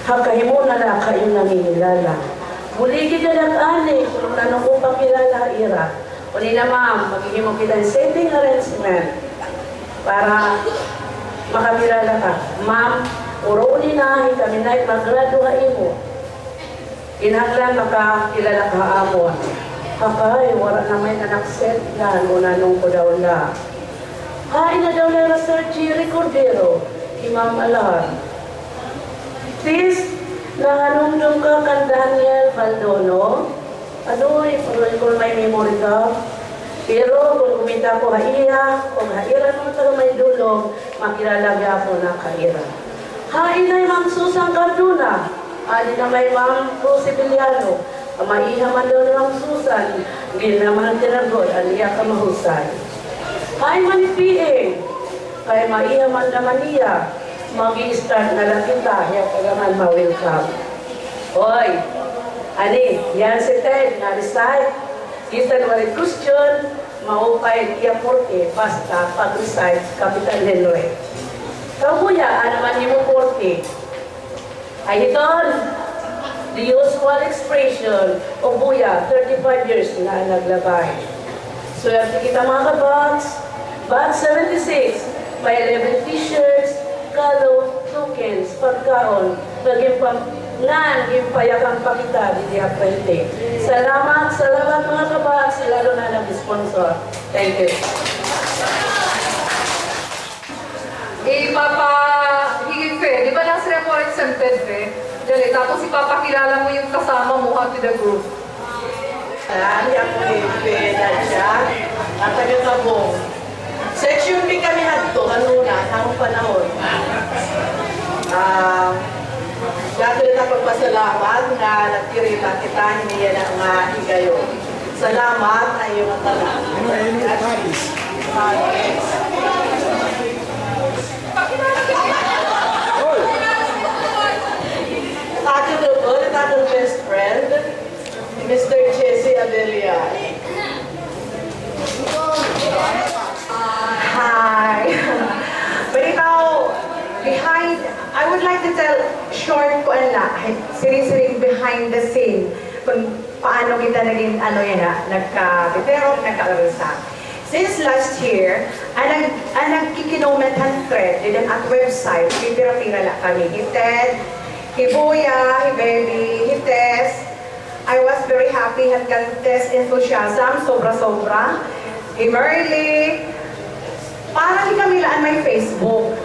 Hakahimo na lang kayo nanginilala. Buligi ka lang ani, kung tanong ko pa kilala ira. O nila ma'am, maghihimo kita ng setting arrangement para makakilala ka. Ma'am, uro uninahin kami na mag-graduate mo. Kinahanglan makakilala ka amon. Hakay, wala na may anak-set na, muna nung ko daw na. Hay na daw na Sir Jerry Cordero, Imam Alar. Please, nahanumdum ka kan Daniel Valdono. Adoy, pag ko may memory ka. Pero kung kumita ko haiya, kung haira mo tayo may dulong, makilalagya ko na kaira. Hain na Ma'am Susan Carduna. Adi na may Ma'am Rosie Villano. Maiha man daw ni Ma'am Susan. Ginaman ang tinagod, aliya ka mahusay. Hain man ni PA. Kaya maiha man naman niya. Mag-i-start na lang kita, kaya kailangan ma-welcome. Hoy, ani, yan si Ted, na-recite. Kita naman question, maupay iya porte, basta pag-recite, Kapitan Henry. Kamuya, ano man yung porte? Ay iton, the usual expression, o buya, 35 years na naglabay. Swerte kita mga kabox, batch 76, may 11 t-shirts, kalo, tokens, pagkaon, naging payakan pa kita di Aprente. Salamat mga kabaks, lalo na nag-sponsor. Thank you. Ipapahigit di ba nang sila po exempted Dali, tapos ipapakilala mo yung kasama mo at the group. Hindi ako na siya, at taga-tabong. Section B kami hadto, kanuna, samang panahon. Dato na pagpasalamat nga nagtirita kita, hindi yan ang higayo. Salamat na iyong matalang. Aking best friend, Mr. Jesse Adelia. Hi. But ikaw, I would like to tell short ko siring-siring behind the scene kung paano kita naging nagka-veterok, nagka-arisa. Since last year, ang nagkikinomentan thread din at website, pipira-pira lang kami. Hited, Hibuya, Hibaby, Hites. I was very happy at Hites enthusiasm, sobra-sobra. Himerly, parang kami laan may Facebook.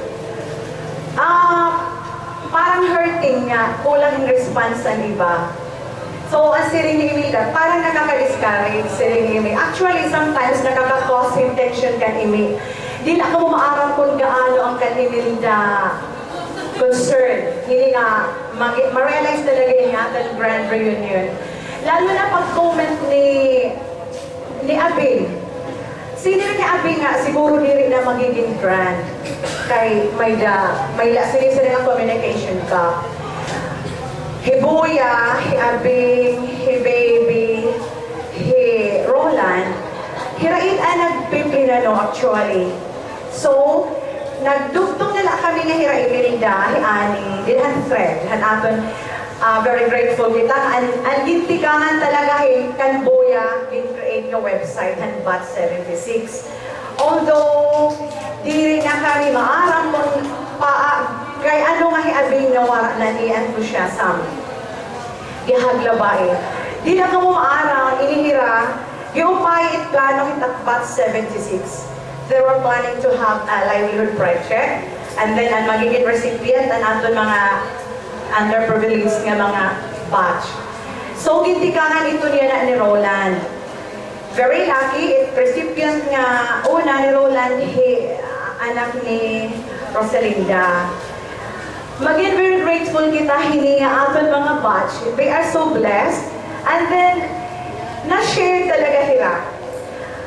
Parang hurting nga, kulang yung response sa iba. So, ang siring ni Imi ka, parang nakaka-discourage siring ni Imi. Actually, sometimes nakaka-cause tension kan Imi. Di na ako maaram kung gaano ang kanimil na concern. Hindi nga, ma-realize talaga yung ating grand reunion. Lalo na pag-comment ni Abing. Sino ni Abing nga, siguro di rin na magiging grand. Kay may sila ng communication ka. Hibuya, Abing, Hibaby, Roland, actually. So, nagdugtong nila kami nga hira Imelinda, ani, dinhan thread, han aton very grateful kita, and gintikangan talaga kan Boya, gin-create nga website, han BAT76. Although, di rin na kami maarang kung kay ano nga hiabing na wala na ni enthusiasm. Gihaglabae. Di na ka mo maarang, inihira, giupay it plano hitak BAT76. They were planning to have a livelihood project, and then ang magiging recipient ang aton mga underprivileged nga mga batch. So, gintikangan ito niya na ni Roland. Very lucky, recipient nga una ni Roland, anak ni Rosalinda. Maging very grateful kita, hininga aton mga batch. They are so blessed. And then, na-share talaga hira.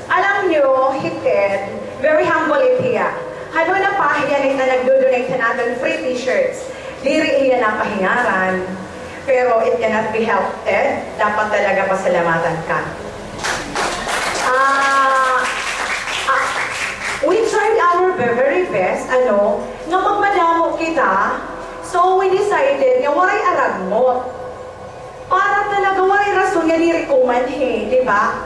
Alam nyo, Ted, very humble itiya. Hano na pahiyan na nagdo-donate na natin free t-shirts. Diri iya na pahingaran. Pero it cannot be helped, Ted. Dapat talaga pasalamatan ka. We tried our very best, nga magmadamo kita. So we decided nga waray aragmot. Para talaga waray rason nga nirikuman di ba?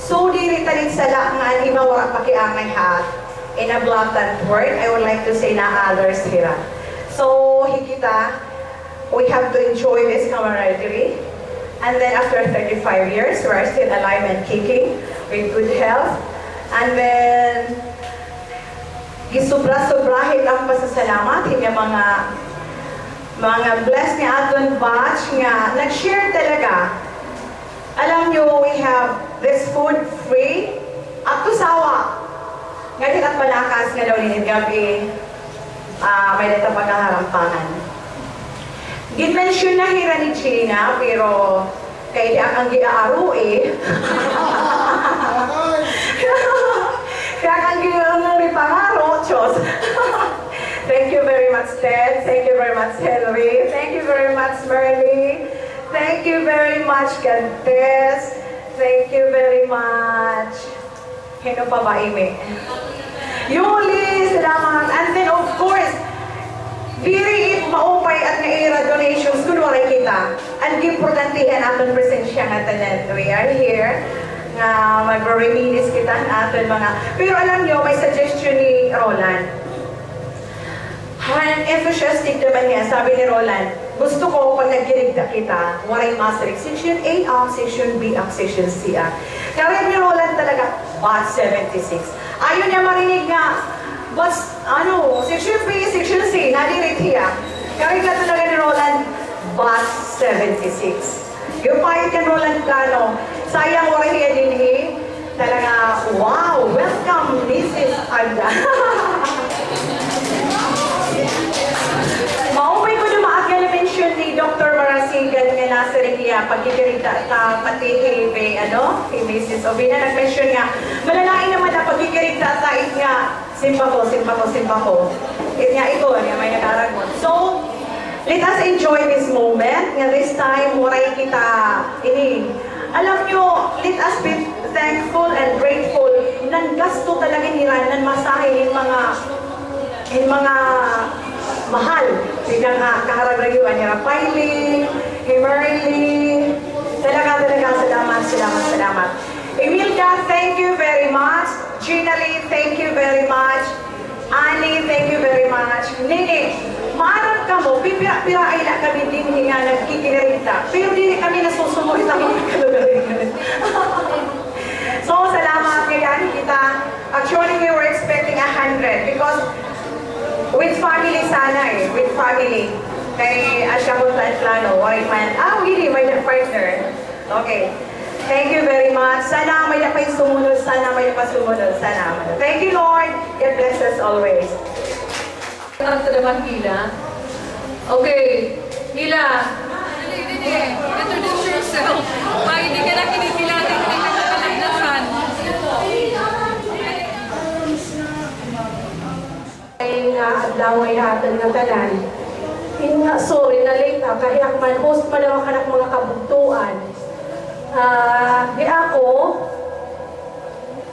So, diri tanig sala nga iba wala pakiangay hat. In a blatant word, I would like to say na others hira. So, hikita, we have to enjoy this camaraderie. And then after 35 years, we are still alive and kicking with good health. And then, gisubra-subrahit ang pasasalamat, hindi mga blessed ni aton batch nga nag-share talaga. Alam nyo, we have this food free up to sawa. Ngayon at palakas nga daw ninit gabi, may dito pagkaharampangan. Gin-mention na hira ni China, pero kaya ang giaaru kaya ang giaaru pangaro, Diyos. Thank you very much, Ted. Thank you very much, Henry. Thank you very much, Merly. Thank you very much, Cantes. Thank you very much. Hino pa ba, Ime? Yuli, salamat. And then, of course, diri maupay at naira donations kunwari kita. Ang importantihan aton presensya nga tanan. We are here nga magre-reminis kita aton mga. Pero alam nyo, may suggestion ni Roland. Enthusiastic naman niya, sabi ni Roland, gusto ko pag nagkirigda kita, waray masterik, section A ang, section B ang, section C ang. Kaya ni Roland talaga, BAT76. Ayaw niya marinig nga, section B, section C, nadirit hiya. Kaya ka talaga ni Roland, BAT76. Yung pahit ka Roland plano, sayang waray hiya din talaga, wow, welcome, Mrs. Anda. Maupay ko dumaag nga na-mention ni Dr. Marasigan nga nasa rin niya pagkikirita pati kay Mrs. Obina nag-mention nga malalain naman na pagkikirita sa nga simpa ko. Nga ito, may nag-aragon. So, let us enjoy this moment. Nga this time, waray kita alam nyo, let us be thankful and grateful. Nang gasto talaga niran, nang masahin yung mga mahal. Sigang kaharag-ragyuan niya Piley, Merly. Talaga, salamat. Emilda, thank you very much. Gina Lee, thank you very much. Annie, thank you very much. Nini, maarap ka mo, pipira-pira ay na kami din nga nagkikirita. Pero hindi kami nasusunod sa mga kalagarin. So, salamat kaya kita. Actually, we were expecting 100 because with family sana with family. Kay Asya Buntan Plano, white man. Really, may partner. Okay. Thank you very much. Sana may napay sumunod. Sana. Thank you, Lord. God bless us always. Sa naman, Hila. Okay. Hila. Introduce yourself. Hindi ka na kinikilatin ka na kakalagdasan. Adlaw ay hatan nga tanan. Sorry na late kaya man host pa naman kanak mga kabugtuan. Di ako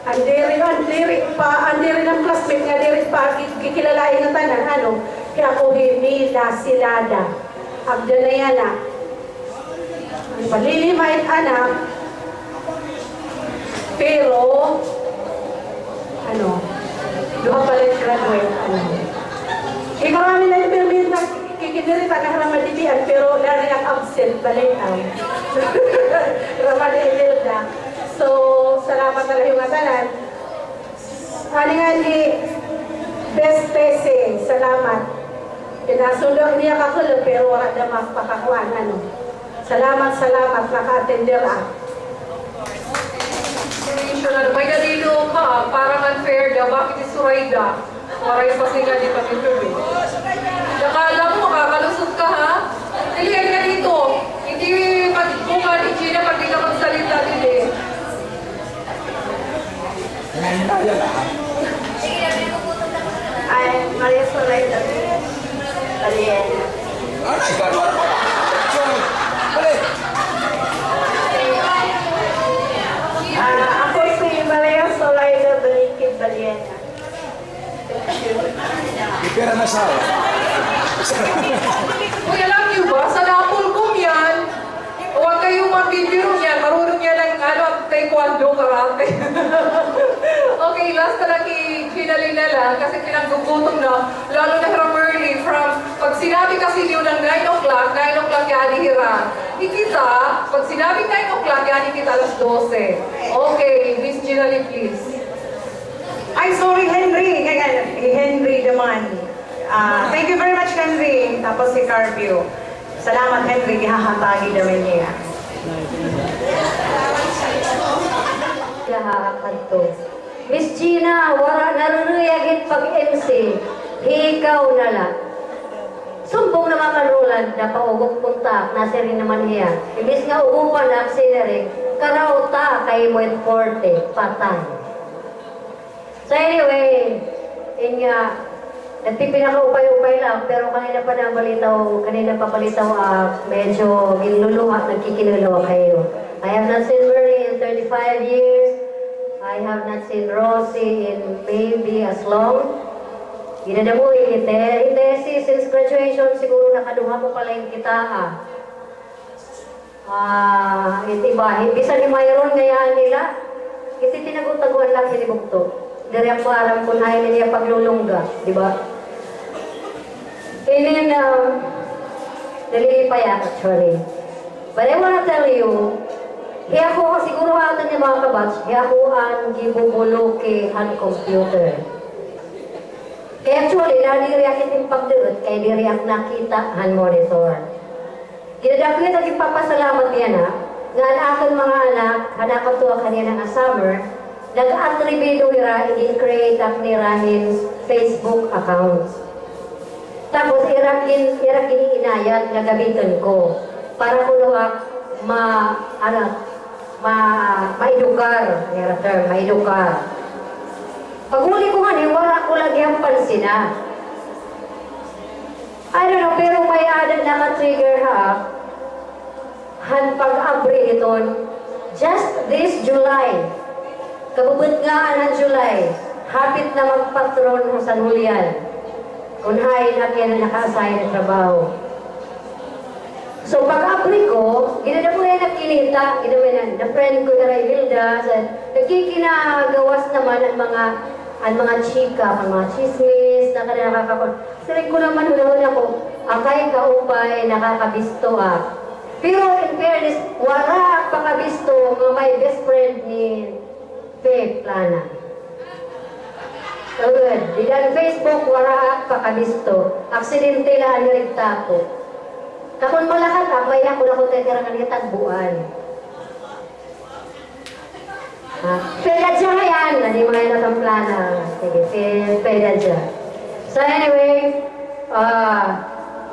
Andiri ng classmate nga diri pa kikilalain ng tanan ano kaya ko himila silada abda na yan na palilimait anak pero ano duha palit graduate marami na yung permit na kikidiri pa na Ramadibian pero lari ang absent balik ang Ramadibilda. So, salamat na yung atanan. Ano nga ni Best Pese, salamat. Pinasundok niya kakulo pero wala na magpakakuan. Ano? Salamat, naka-attender ah. May ganito ka, parang unfair daw. Bakit si Surayda? Maray pa sila dito ng interview. Nakala mo, makakalusot ka ha? Dilihan ka dito. Hindi magbuka ni Gina pag di ka magsalita din eh. Ay, Maria Soraya. Aliena. Ano ikaw? Balik! Ako si Maria Soraya Balikid Baliena. Ipera na sa Uy, alam niyo ba? Sa Napolcom yan. Huwag kayong mabibiro yan. Marunong yan ng taekwondo, karate. Okay, last na lang i-finalin na lang kasi pinaggugutom na. Lalo na from early. Pag sinabi kasi niyo ng 9 o'clock yan hira. Ikita, pag sinabi 9 o'clock yan ikita alas 12. Okay, Miss Ginali, please. Ay, sorry, Henry. Henry naman. Thank you very much, Henry. Tapos si Carpio. Salamat, Henry. Ihahatagi namin niya. Lahat to. Miss Gina, wala narunuyagit pag-MC. Ikaw na lang. Sumbong naman ka, Roland, na paugok punta. Nasa rin naman niya. Ibis nga ugupan na auxiliary. Karauta kay Moit Forte. Patay. So anyway, nagpipinakaupay-upay lang, pero kanina pa balitaw, medyo ginluluha, nagkikinuluha kayo. I have not seen Murray in 35 years. I have not seen Rosie in maybe as long. Ginadamuhi kita. Hindi, since graduation, siguro nakaduha ko pala yung kita. Itibahin. Bisa ni Mayroon ngayaan nila. Iti tinagot-taguan lang hinibugto. Dari ako alam kung ayaw niya paglulungga, di ba? And then, nalilipay actually. But I wanna tell you, hiya ko siguro atan niya mga kabats, hiya ko ang gibubulo kay hand computer. Kaya actually, naliriyak iting pagdurot, kaya diriyak nakita hand monitor. Ginadakit ang ipapasalamat niya na, nga ang aking mga anak, hanakot to kanina ng summer, nag-attributo nila, i-create up nirahin Facebook accounts. Tapos, irakin inayat na gamitin ko para kuluhak maedukar. Maedukar. Pag-uli ko nga, wala ko lagi ang pansina. I don't know, pero may adan naka-trigger han pag-abri iton. Just this July, kabubot nga ng July, hapit na magpatron ng San Julian. Kunhay na kaya na naka-assign ng trabaho. So pag-abri ko, ginadapo na nakilita, ginawin na friend ko na Rayvilda, nagkikinagawas naman ang mga chika, ang mga chismis, na nakakakon. Sabi ko naman, hunahon ako, akay kaupay, nakakabisto Pero in fairness, wala pakabisto mga may best friend ni Faith Plana. So good. Di dahil Facebook, wala pakabisto. Aksidente lang nirigta ko. Kapon malakat, may ako na kung tetirang ang tagbuan. Pedadya yan, hindi mga yan ang Plana. Sige, pedadya. So anyway,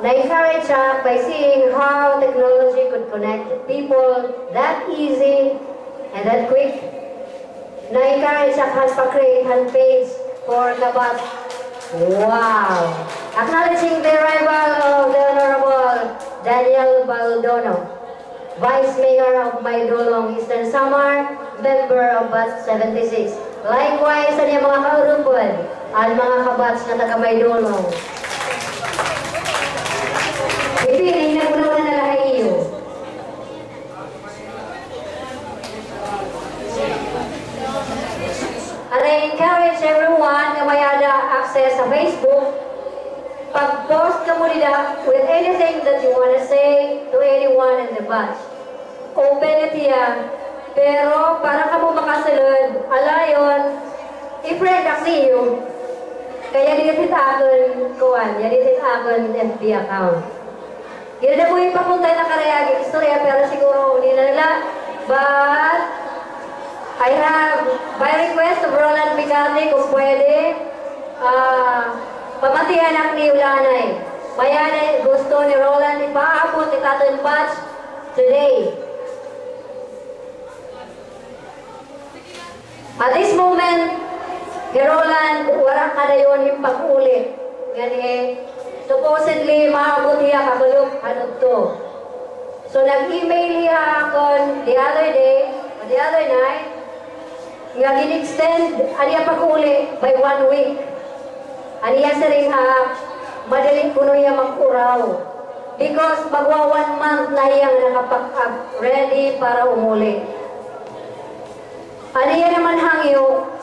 na-encourage by seeing how technology could connect people that easy and that quick. Na-encourage siya pa-create hand page for Kabat. Wow! Acknowledging the arrival of the Honorable Daniel Baldono, Vice Mayor of Maydolong, Eastern Samar, member of Batch 76. Likewise, sa niya mga kaurupon, ang mga kabats na taga Maydolong. Ipiling na kunaw na nalahay iyo. And I encourage everyone na mayada access sa Facebook. Pag-post ka mo nila with anything that you want to say to anyone in the batch. Open it yan. Pero para ka mo makasalod, alayon, i-friend kasi iyo. Kaya dinitit akon, kuwan, dinitit akon FB account. Yun na po yung papuntay na karayaging istorya, pero siguro hindi na nila. But, I have, by request of Roland Bigani, kung pwede, pamatihan ang ni Ulanay. Mayanay, gusto ni Roland ipaabot ni Taton Patch today. At this moment, ni Roland, wala ka na yun yung pag-ulit. Gani, supposedly, maabot niya kabalok hanod to. So, nag-email niya ako the other day, or the other night, nga gin-extend aniya pag-uli by 1 week. Aniya sa rin madaling kuno niya mag-uraw. Because magwa 1 month na iyang nakapag-up ready para umuli. Aniya naman hangyo,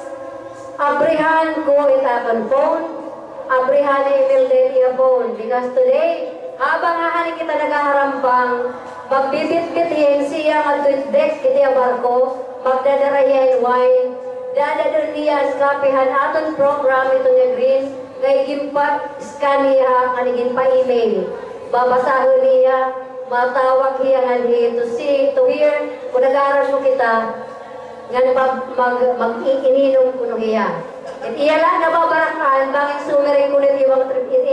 abrihan ko itapon phone, abrihan email din iya phone. Because today, habang ahani kita nagaharampang, magbibit-bitin siya mag-tweet kiti ang barko, magdadarayan wine, dadadar niya skapihan aton program ito niya Greece, ngayon pa scan niya, kanigin pa email. Babasahon niya, matawag niya nga to see, to hear, kung nag-aaral mo kita, nga mag-iinom ko niya. At iyala nababarakan, bakit sumirin ko nito yung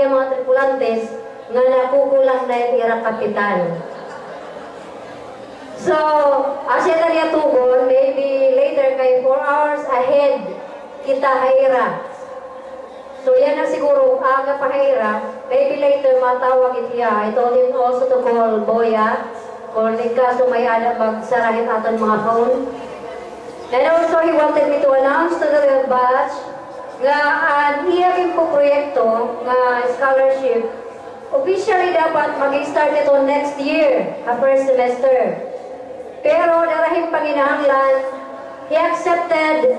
mga tripulantes, nga nakukulang na itira kapitan. So, asya na niya tugon, maybe later kay 4 hours ahead kita haira. So, yan ang siguro aga pa haira. Maybe later matawag itiya. I told him also to call Boya kung nagkaso may anak magsarahin aton mga phone. And also, he wanted me to announce to the batch nga ang iyakin po proyekto nga scholarship officially dapat mag-start ito next year, first semester. Pero darahing panginahanglan, he accepted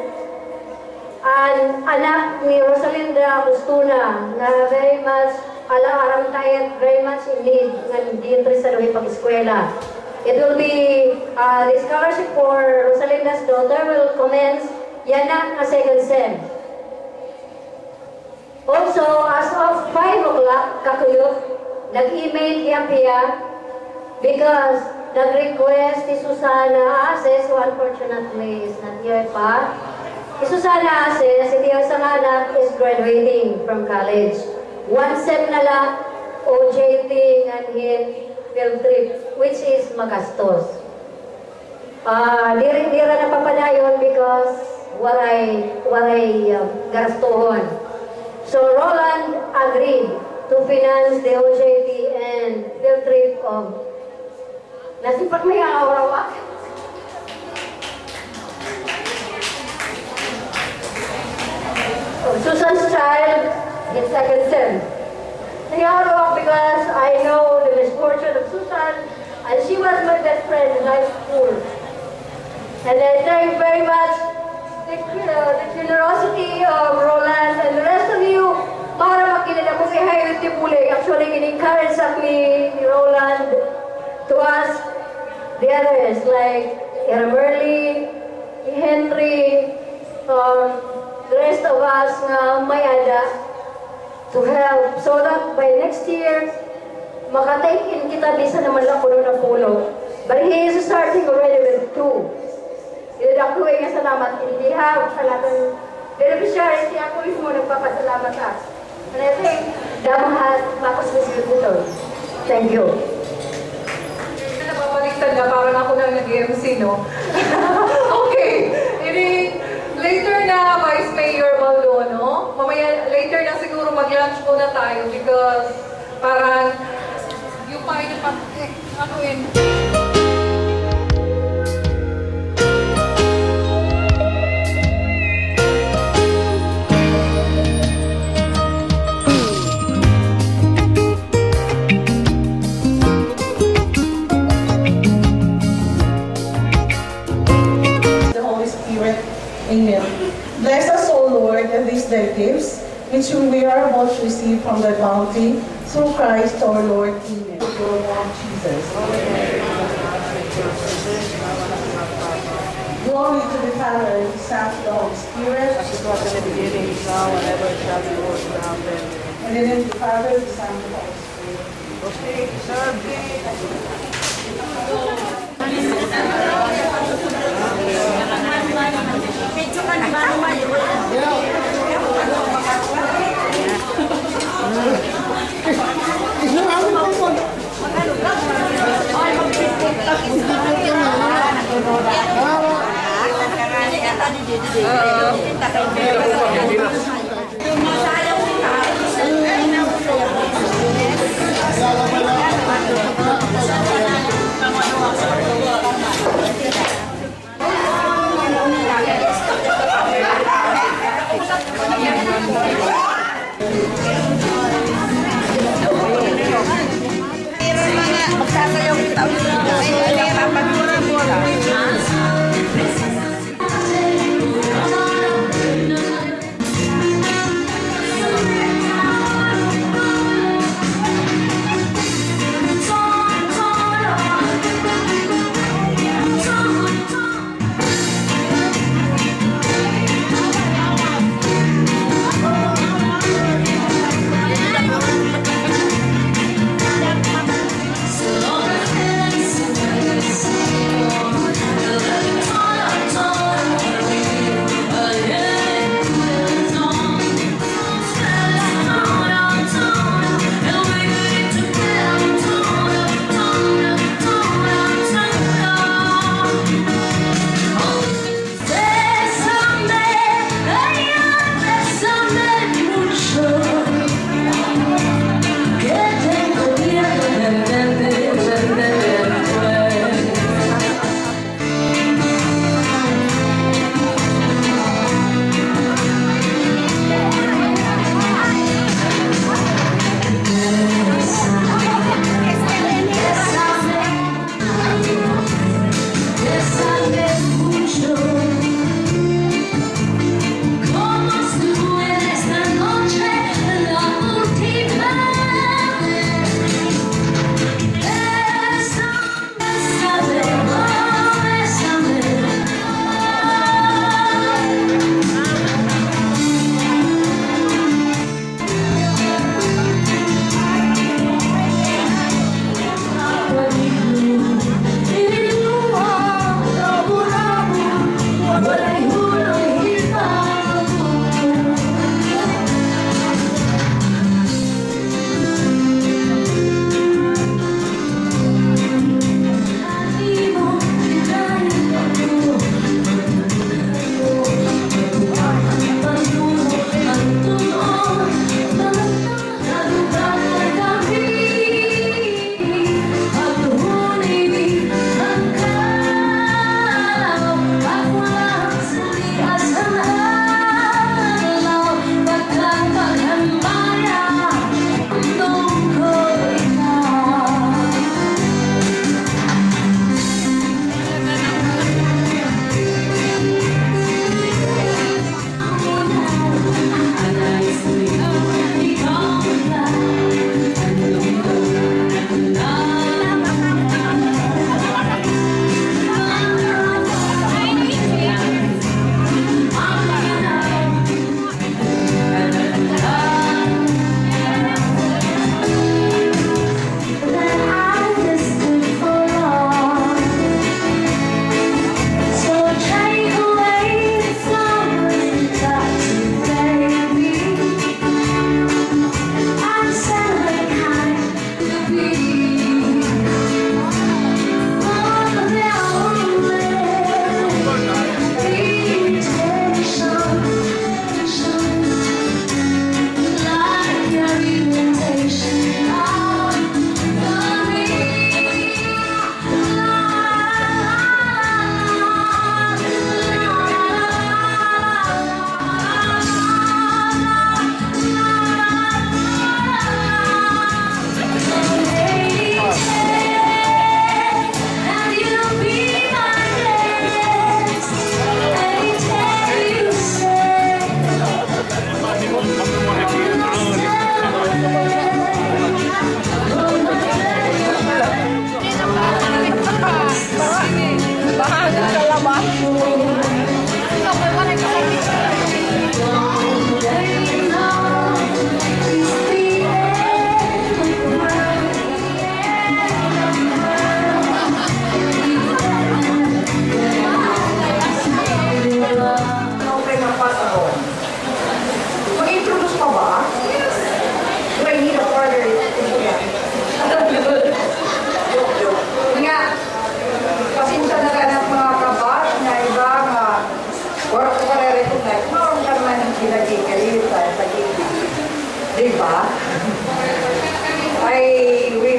an anak ni Rosalinda Bustuna na very much alam tayo, very much in need ng di-interest sa luwi pag-eskwela. It will be, the scholarship for Rosalinda's daughter will commence yan na second sem. Also, as of 5 o'clock, kakuyok, nag-email siya because nag-request si Susana Ases, who unfortunately is not here pa. Si Susana Ases, si Tio Sanganak is graduating from college. 1 sem na lang, OJT and field trip, which is magastos. Dira na papadayon because waray gastuhon. So Roland agreed to finance the OJT and field trip of nasipat may arawak. Susan's child in second sem. Nag-arawak because I know the misfortune of Susan and she was my best friend in high school. And I thank very much the generosity of Roland and the rest of you para makilala mo si Hayo Tipulig. Actually, in-encourage ni Roland to ask the others like Ira Merly, Henry, the rest of us na mayada to help so that by next year, makatake in kita bisa naman lang puno na pulo. But he is starting already with 2. Idakuin nga salamat in behalf sa natin beneficiaries, siya ako mismo nagpapasalamat sa. And I think, damahan, makusmisil ko ito. Thank you. Napapaliktad na parang ako nang nag-MC, no? Okay. Later na, Vice Mayor Baldono. Mamaya, later na siguro mag-lunch muna tayo because parang yung pahay na Amen. Bless us, O Lord, and these thy gifts, which we are about to receive from thy bounty, through Christ our Lord. Amen. Lord of Jesus. Glory to the Father, and the Son, and the Holy Spirit. As it was in the beginning, now, and ever shall be, world without end. And in the name of the Father, the Son, and the Holy Spirit. Magsasayaw kita ulit. Ay, papadura mo lang.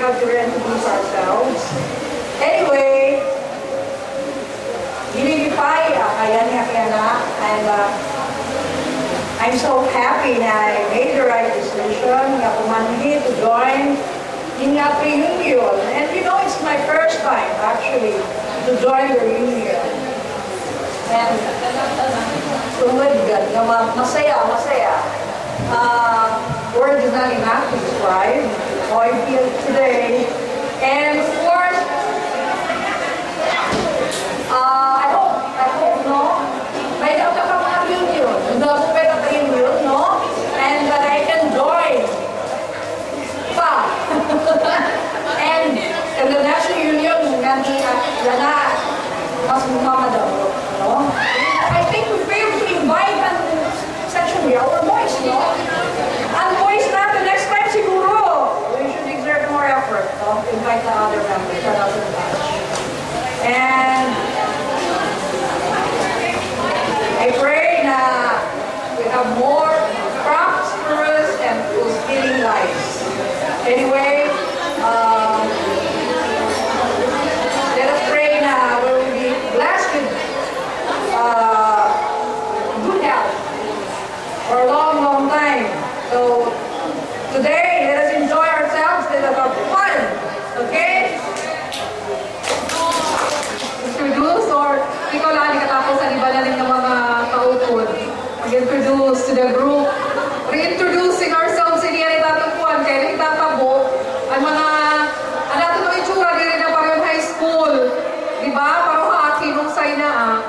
have to reintroduce ourselves. Anyway, Ginigipay, ayan nga kaya na, and I'm so happy that I made the right decision nga pumanhi to join in nga reunion. And you know, it's my first time actually to join the reunion. And tungod God, masaya. Words is not enough to describe how I feel today. And of course, I hope, no? May daw ka mga reunion. Daw may daw reunion, no? And that I can join. And in the next reunion, yana, mas mukha daw, no? I think we failed to invite essentially our voice, no? And voice na the next time siguro, we should exert more effort, no? Invite the other members that are in touch. And I pray that we have more prosperous and fulfilling lives. Anyway, let us pray now we will be blessed with good health for a long time. So today, let us enjoy ourselves, let us have fun, okay? Introduce or ikaw lang katapos sa iba na rin ng mga kaupod. Mag-introduce to the group. Reintroducing ourselves in yan itatagpuan. Kaya nagtatabo ang mga natin ng itsura din na parang high school. Diba? Parang haki nung say na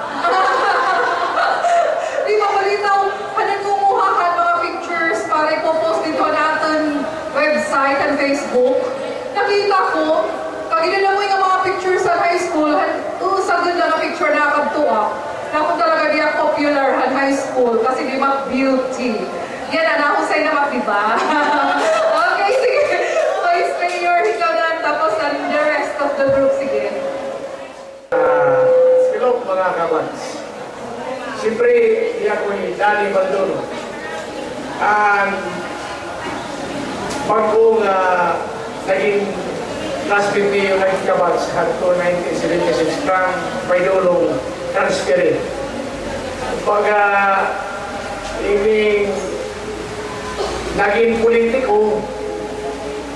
Di ba malitaw? Panangunguha ka mga pictures para ipopost dito natin website and Facebook. Nakita ko, kagina mo yung mga pictures sa high school, sa ganda na picture na kabtua. Na kung talaga di popular at high school kasi di ba beauty. Yan na nahusay naman, di ba? Okay, sige. Vice Mayor, ikaw na tapos and the rest of the group, sige. Hello mga kabats. Siyempre, iyak ko ni Danny Baldono. Pag kong naging last 50 yung naging kabats at 1976 from Paidulong transferin. Pag naging politiko,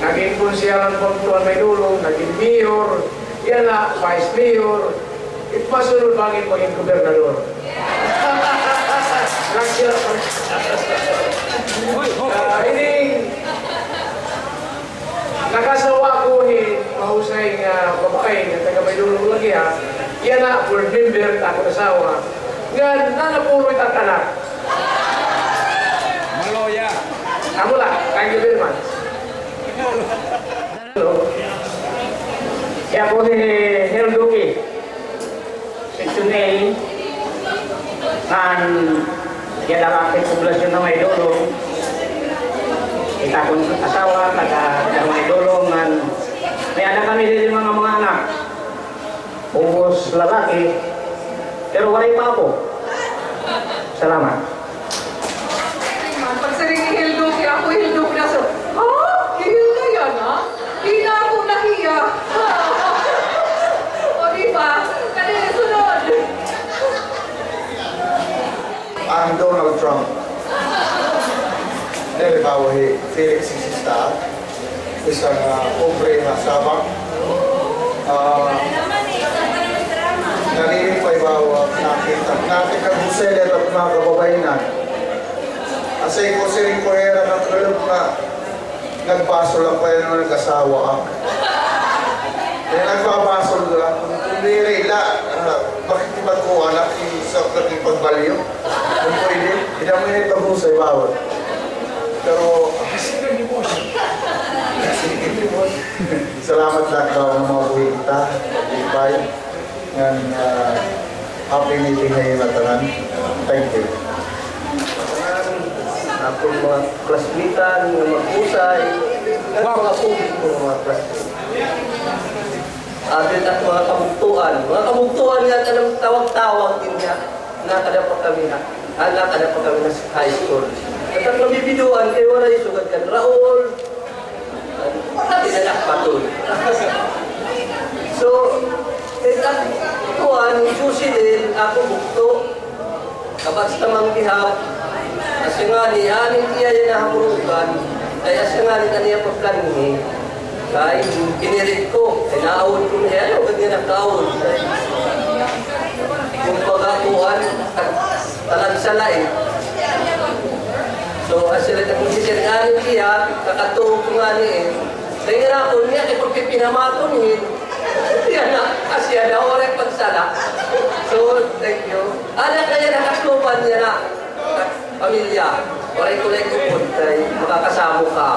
naging konsyalan ng Tuan Paidulong, naging mayor, yan na, vice mayor, masunod bangin maging gobernador. Ini nakasawa ko mahusay nga babae na taga Paidulong lagi yan na, board member, ako nasawa. Nga, nanapuloy tatanak. Maloya. Amo lang, thank you very much. Hello. Kaya ako ni Herduki. Section A. Yan ang aking populasyon ng Maidulong. Kita kong asawa, taga Maidulong. May anak kami din mga anak. Ubos lalaki. Pero walay pa ako. Salamat. Pag saring ni Hildo, kaya ako Hildo na so, Hildo yan Hindi na ako nahiya. O diba? Kanina sunod. I'm Donald Trump. Nalibawahi Felix Sista. Isang pobre na sabang. Nalilipay bawa nakita natin kang Hussein at mga kababayanan. Asay ko si Rico Hera ng kalog na nagbaso lang pa yun nung nag-asawa ako. Kaya nagbabasol lang. Hindi rila, bakit di ba ko anak sa nagipagbalyo? Kung pwede, hindi mo yun itong Hussein bawat. Pero, salamat lang daw ang mga buhay kita. Lipay. And happy meeting ngayon na tanan. Thank you. Akong mga klasmitan, mga magpusay, at mga publiko mga klasmitan. At mga kabugtuan. Mga kabugtuan nga tanong tawag-tawag din niya. Nakadapat kami na high school. At ang mabibiduan, kayo wala yung sugat kan Raul, tinanak patun. So, tuan, susi din, ako bukto, kapag tamang dihaw, asya nga ni, aning tiya yan nahamurugan, ay asya nga ni kaniya pagplanihin, kaya kinirit ko, ay naawon ko niya, ano, ganyan nakaawon. Kung pagakuhan, talansala eh. So, asya rin akong sisir nga ni tiya, kakatuog ko nga ni eh, kaya nga ako niya, kaya kung pipinamaton yan na, asya na, orang pagsala. So, thank you. Anak kaya nakaslupan niya na, pamilya. Orang kulay kupon, makakasamo ka.